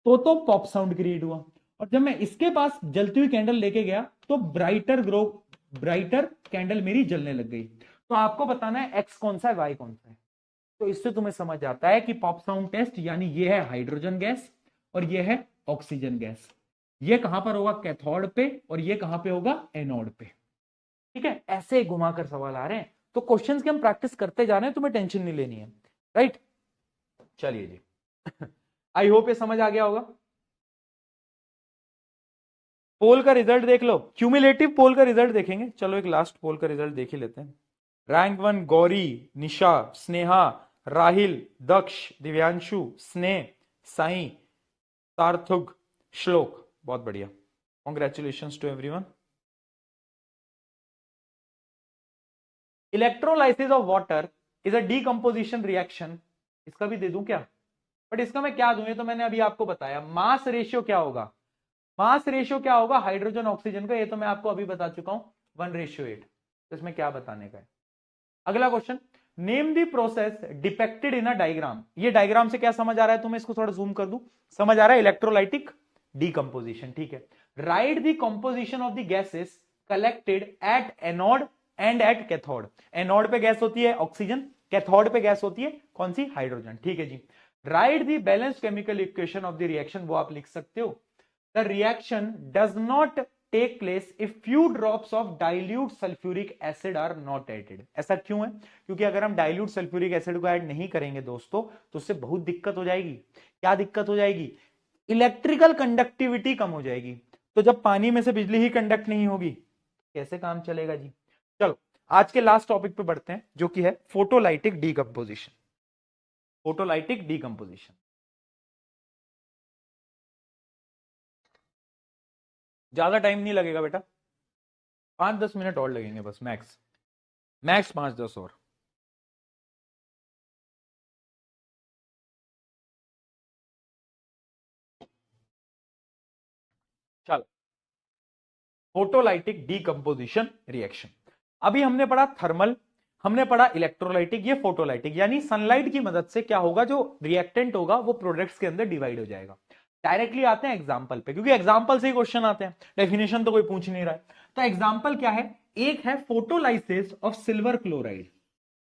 तो पॉप साउंड क्रिएट हुआ, और जब मैं इसके पास जलती हुई कैंडल लेके गया तो ब्राइटर कैंडल मेरी जलने लग गई। तो आपको बताना है एक्स कौन सा है, वाई कौन सा है। तो इससे तुम्हें समझ आता है कि पॉप साउंड टेस्ट, यानी ये है हाइड्रोजन गैस और ये है ऑक्सीजन गैस। ये कहां पर होगा? कैथोड पे, और ये कहां पे होगा? एनोड पे। ठीक है, ऐसे घुमाकर सवाल आ रहे हैं। तो क्वेश्चंस की हम प्रैक्टिस करते जा रहे हैं, तुम्हें टेंशन नहीं लेनी है। राइट, चलिए जी। आई होप ये समझ आ गया होगा। पोल का रिजल्ट देख लो, क्यूमुलेटिव पोल का रिजल्ट देखेंगे। चलो एक लास्ट पोल का रिजल्ट देख ही लेते हैं। रैंक 1 गौरी, निशा, स्नेहा, राहिल, दक्ष, दिव्यांशु, स्नेह, साई, सार्थुग, श्लोक। बहुत बढ़िया, congratulation to everyone. Electrolysis of water is a decomposition reaction. इसका भी दे दूं क्या? बट इसका मैं क्या दूं, ये तो मैंने अभी आपको बताया। मास रेशियो क्या होगा? मास रेशियो क्या होगा हाइड्रोजन ऑक्सीजन का? ये तो मैं आपको अभी बता चुका हूं, 1:8। तो इसमें क्या बताने का है? अगला question, name the process depicted in a diagram. ये डायग्राम से क्या समझ आ रहा है तुम्हें? इसको थोड़ा जूम कर दूं, समझ आ रहा है? Electrolytic decomposition. ठीक है, right the composition of the gases collected at anode and at cathode. Anode पे गैस होती है ऑक्सीजन, कैथोड पे गैस होती है कौन सी? हाइड्रोजन। ठीक है जी। Write the balanced chemical equation of the reaction, वो आप लिख सकते हो। The reaction does not take place if few drops of dilute sulphuric acid are not added. ऐसा क्यों है? क्योंकि अगर हम डाइल्यूट सल्फ्यूरिक एसिड को ऐड नहीं करेंगे दोस्तों, तो उससे बहुत दिक्कत हो जाएगी। क्या दिक्कत हो जाएगी? इलेक्ट्रिकल कंडक्टिविटी कम हो जाएगी। तो जब पानी में से बिजली ही कंडक्ट नहीं होगी, कैसे काम चलेगा जी? चलो आज के लास्ट टॉपिक पे बढ़ते हैं, जो कि है फोटोलाइटिक डीकंपोजिशन। फोटोलाइटिक डीकंपोजिशन ज्यादा टाइम नहीं लगेगा बेटा, 5-10 मिनट और लगेंगे बस, मैक्स मैक्स 5-10 और। चलो, फोटोलाइटिक डीकंपोजिशन रिएक्शन। अभी हमने पढ़ा थर्मल, हमने पढ़ा इलेक्ट्रोलाइटिक, ये फोटोलाइटिक। यानी सनलाइट की मदद से क्या होगा, जो रिएक्टेंट होगा वो प्रोडक्ट्स के अंदर डिवाइड हो जाएगा। डायरेक्टली आते हैं एग्जाम्पल पे, क्योंकि एग्जाम्पल से ही क्वेश्चन आते हैं, डेफिनेशन तो कोई पूछ नहीं रहा है। तो एग्जाम्पल क्या है? एक है फोटोलाइसिस ऑफ सिल्वर क्लोराइड।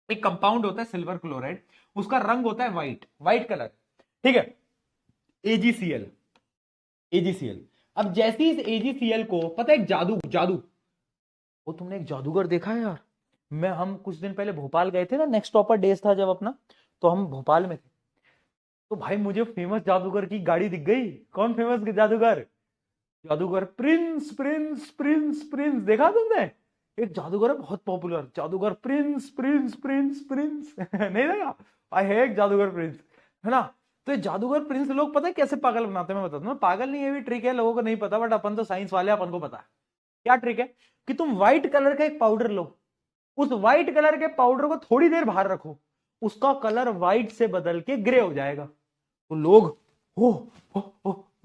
एक कंपाउंड होता है सिल्वर क्लोराइड, उसका रंग होता है व्हाइट, व्हाइट कलर। ठीक है, एजीसीएल, एजीसीएल। अब जैसे इस एजीसीएल को, पता है एक जादू जादू, वो तुमने एक जादूगर देखा है यार? हम कुछ दिन पहले भोपाल गए थे ना, नेक्स्ट टॉपर डेज था जब अपना, तो हम भोपाल में थे। तो भाई मुझे फेमस जादूगर की गाड़ी दिख गई। कौन फेमस जादूगर? जादूगर प्रिंस प्रिंस प्रिंस प्रिंस, देखा तुमने? एक जादूगर है बहुत पॉपुलर, जादूगर प्रिंस प्रिंस प्रिंस प्रिंस नहीं देखा? आई है एक जादूगर प्रिंस, है ना? तो तो ये जादूगर प्रिंस लोग पता है कैसे पागल बनाते हैं, मैं बताता हूँ। पागल नहीं, ये भी ट्रिक है, लोगों को नहीं पता, बट अपन तो साइंस वाले, अपन को पता है। क्या ट्रिक है कि तुम व्हाइट कलर का एक पाउडर लो, उस व्हाइट कलर के पाउडर को थोड़ी देर बाहर रखो, उसका कलर व्हाइट से बदल के ग्रे हो जाएगा। तो लोग हो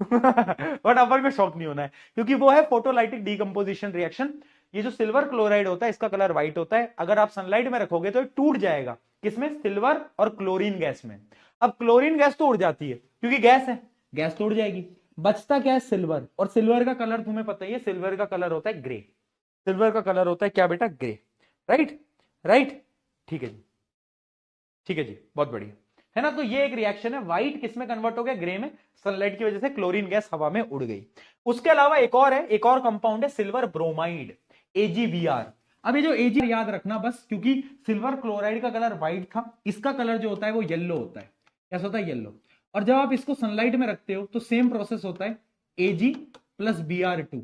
बट अपन को शॉक नहीं होना है, क्योंकि वो है फोटोलाइटिक डीकंपोजिशन रिएक्शन। ये जो सिल्वर क्लोराइड होता है इसका कलर व्हाइट होता है, अगर आप सनलाइट में रखोगे तो टूट जाएगा। किसमें? सिल्वर और क्लोरीन गैस में। अब क्लोरीन गैस तो उड़ जाती है क्योंकि गैस है, गैस तो उड़ जाएगी, बचता क्या है? सिल्वर। और सिल्वर का कलर तुम्हें पता ही है, सिल्वर का कलर होता है ग्रे। सिल्वर का कलर होता है क्या बेटा? ग्रे। राइट राइट, ठीक है जी, ठीक है जी, बहुत बढ़िया है ना। तो ये एक रिएक्शन है, व्हाइट किस में कन्वर्ट हो गया? ग्रे में। सनलाइट की वजह से क्लोरीन गैस हवा में उड़ गई। उसके अलावा एक और है, एक और कंपाउंड है सिल्वर ब्रोमाइड, AgBr। अब ये जो Ag याद रखना बस, क्योंकि सिल्वर क्लोराइड का कलर व्हाइट था, इसका कलर जो होता है वो येलो होता है। कैसा होता है? येलो। और जब आप इसको सनलाइट में रखते हो तो सेम प्रोसेस होता है, Ag प्लस Br2,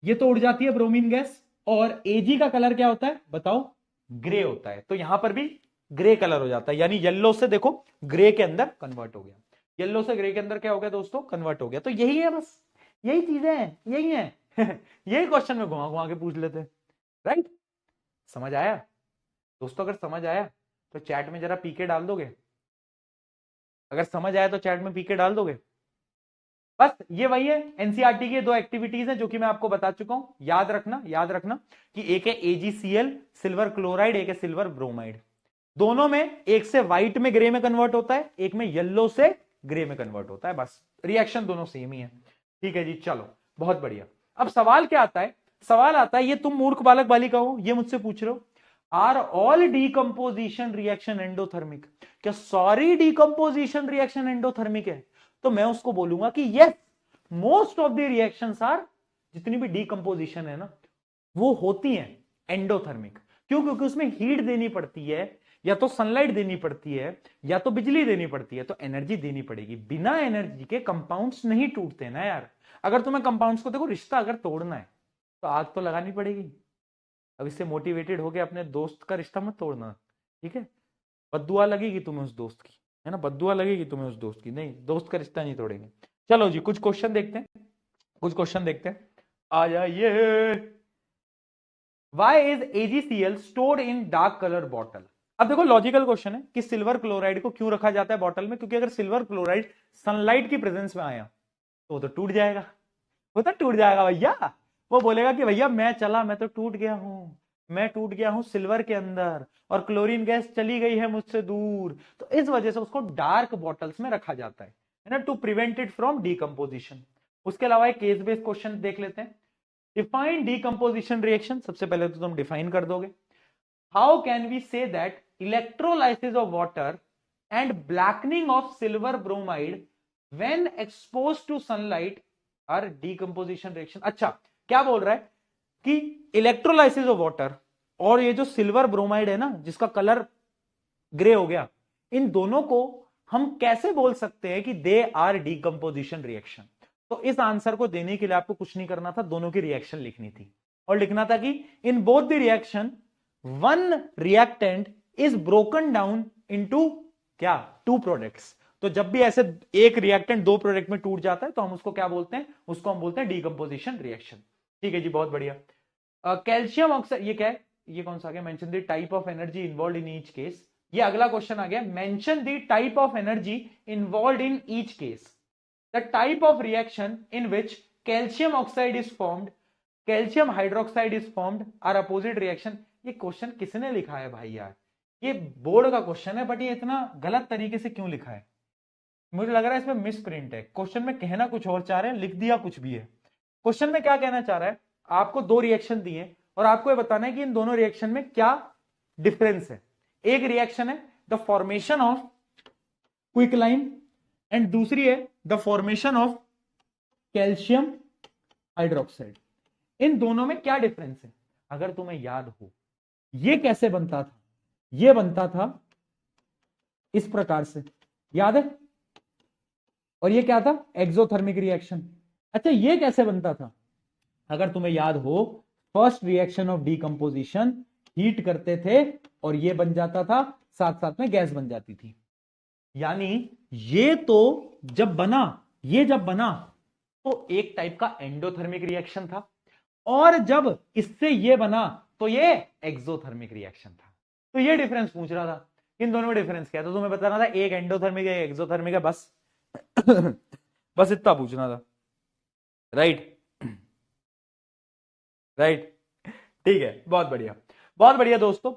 ये तो उड़ जाती है ब्रोमीन गैस, और Ag का कलर क्या होता है बताओ? ग्रे होता है। तो यहां पर भी ग्रे कलर हो जाता है, यानी येलो से देखो ग्रे के अंदर कन्वर्ट हो गया। येलो से ग्रे के अंदर क्या हो गया दोस्तों? कन्वर्ट हो गया। तो यही है बस, यही चीजें हैं, यही है यही क्वेश्चन में घुमा घुमा के पूछ लेते हैं। राइट, समझ आया दोस्तों? अगर समझ आया तो चैट में जरा पीके डाल दोगे। अगर समझ आया तो चैट में पीके डाल दोगे। बस ये वही है, एनसीईआरटी की दो एक्टिविटीज हैं जो कि मैं आपको बता चुका हूं। याद रखना, याद रखना कि एक है AgCl सिल्वर क्लोराइड, एक है सिल्वर ब्रोमाइड। दोनों में एक से व्हाइट में ग्रे में कन्वर्ट होता है, एक में येलो से ग्रे में कन्वर्ट होता है। बस रिएक्शन दोनों सेम ही है। ठीक है जी, चलो बहुत बढ़िया। अब सवाल क्या आता है? सवाल आता है, ये तुम मूर्ख बालक बालिका हो, ये मुझसे पूछ रहे हो, are all decomposition reaction endothermic? क्या सारी डीकंपोजिशन रिएक्शन एंडोथर्मिक है? तो मैं उसको बोलूंगा कि yes, most of the reactions are, जितनी भी डीकंपोजिशन है ना वो होती है एंडोथर्मिक। क्यों? क्योंकि उसमें हीट देनी पड़ती है, या तो सनलाइट देनी पड़ती है, या तो बिजली देनी पड़ती है, तो एनर्जी देनी पड़ेगी। बिना एनर्जी के कंपाउंड्स नहीं टूटते ना यार। अगर तुम्हें कंपाउंड्स को देखो, रिश्ता अगर तोड़ना है तो आग तो लगानी पड़ेगी। अब इससे मोटिवेटेड होके अपने दोस्त का रिश्ता मत तोड़ना, ठीक है? बद्दुआ लगेगी तुम्हें उस दोस्त की, है ना, बद्दुआ लगेगी तुम्हें उस दोस्त की। नहीं, दोस्त का रिश्ता नहीं तोड़ेंगे। चलो जी, कुछ क्वेश्चन देखते हैं, कुछ क्वेश्चन देखते हैं, आ जाइए। Why is AgCl stored in dark color bottle? अब देखो लॉजिकल क्वेश्चन है कि सिल्वर क्लोराइड को क्यों रखा जाता है बॉटल में? क्योंकि अगर सिल्वर क्लोराइड सनलाइट की प्रेजेंस में आया तो वो तो टूट जाएगा, वो तो टूट जाएगा भैया। वो बोलेगा कि भैया मैं चला, मैं तो टूट गया हूं, मैं टूट गया हूं सिल्वर के अंदर, और क्लोरीन गैस चली गई है मुझसे दूर। तो इस वजह से उसको डार्क बॉटल्स में रखा जाता है ना, to prevent it from decomposition. उसके अलावा एक केस बेस्ड क्वेश्चन देख लेते हैं। डिफाइन डीकंपोजिशन रिएक्शन, सबसे पहले तो तुम डिफाइन कर दोगे। How can we say that electrolysis of water and blackening of silver bromide when exposed to sunlight are decomposition reaction? अच्छा, क्या बोल रहा है कि इलेक्ट्रोलाइसिस ऑफ वाटर और ये जो सिल्वर ब्रोमाइड है ना जिसका कलर ग्रे हो गया, इन दोनों को हम कैसे बोल सकते हैं कि दे आर डीकंपोजिशन रिएक्शन? तो इस आंसर को देने के लिए आपको कुछ नहीं करना था, दोनों की रिएक्शन लिखनी थी, और लिखना था कि in both the reaction one reactant is broken down into क्या? Two products. तो जब भी ऐसे एक रिएक्टेंट दो प्रोडक्ट में टूट जाता है तो हम उसको क्या बोलते हैं? उसको हम बोलते हैं डीकंपोजिशन रिएक्शन। ठीक है जी, बहुत बढ़िया। कैल्शियम ऑक्साइड, ये क्या है? ये कौन सा आ गया? Mention the type of energy involve in each case. ये अगला क्वेश्चन आ गया, mention the type of energy involve in each case. The type of reaction in which calcium oxide is formed, calcium hydroxide is formed are opposite reaction। ये question किसने लिखा है भाई यार? ये बोर्ड का क्वेश्चन है, बट ये इतना गलत तरीके से क्यों लिखा है? मुझे लग रहा है इसमें मिस प्रिंट है। क्वेश्चन में कहना कुछ और चाह रहे हैं, लिख दिया कुछ भी है। क्वेश्चन में क्या कहना चाह रहा है? आपको दो रिएक्शन दिए और आपको ये बताना है कि इन दोनों रिएक्शन में क्या डिफरेंस है। एक रिएक्शन है the formation of quicklime, and दूसरी है the formation of calcium hydroxide. इन दोनों में क्या डिफरेंस है? अगर तुम्हें याद हो, ये कैसे बनता था? ये बनता था इस प्रकार से, याद है? और ये क्या था? Exothermic reaction. अच्छा, ये कैसे बनता था? अगर तुम्हें याद हो, first reaction of decomposition, heat करते थे और ये बन जाता था, साथ साथ में गैस बन जाती थी। यानी ये तो जब बना, ये जब बना तो एक टाइप का एंडोथर्मिक रिएक्शन था, और जब इससे ये बना तो ये एक्सोथर्मिक रिएक्शन था। तो ये डिफरेंस पूछ रहा था, इन दोनों में डिफरेंस क्या है, तो तुम्हें बताना था एक एंडोथर्मिक है एक एक्सोथर्मिक है, बस बस इतना पूछना था। राइट राइट, ठीक है, बहुत बढ़िया दोस्तों।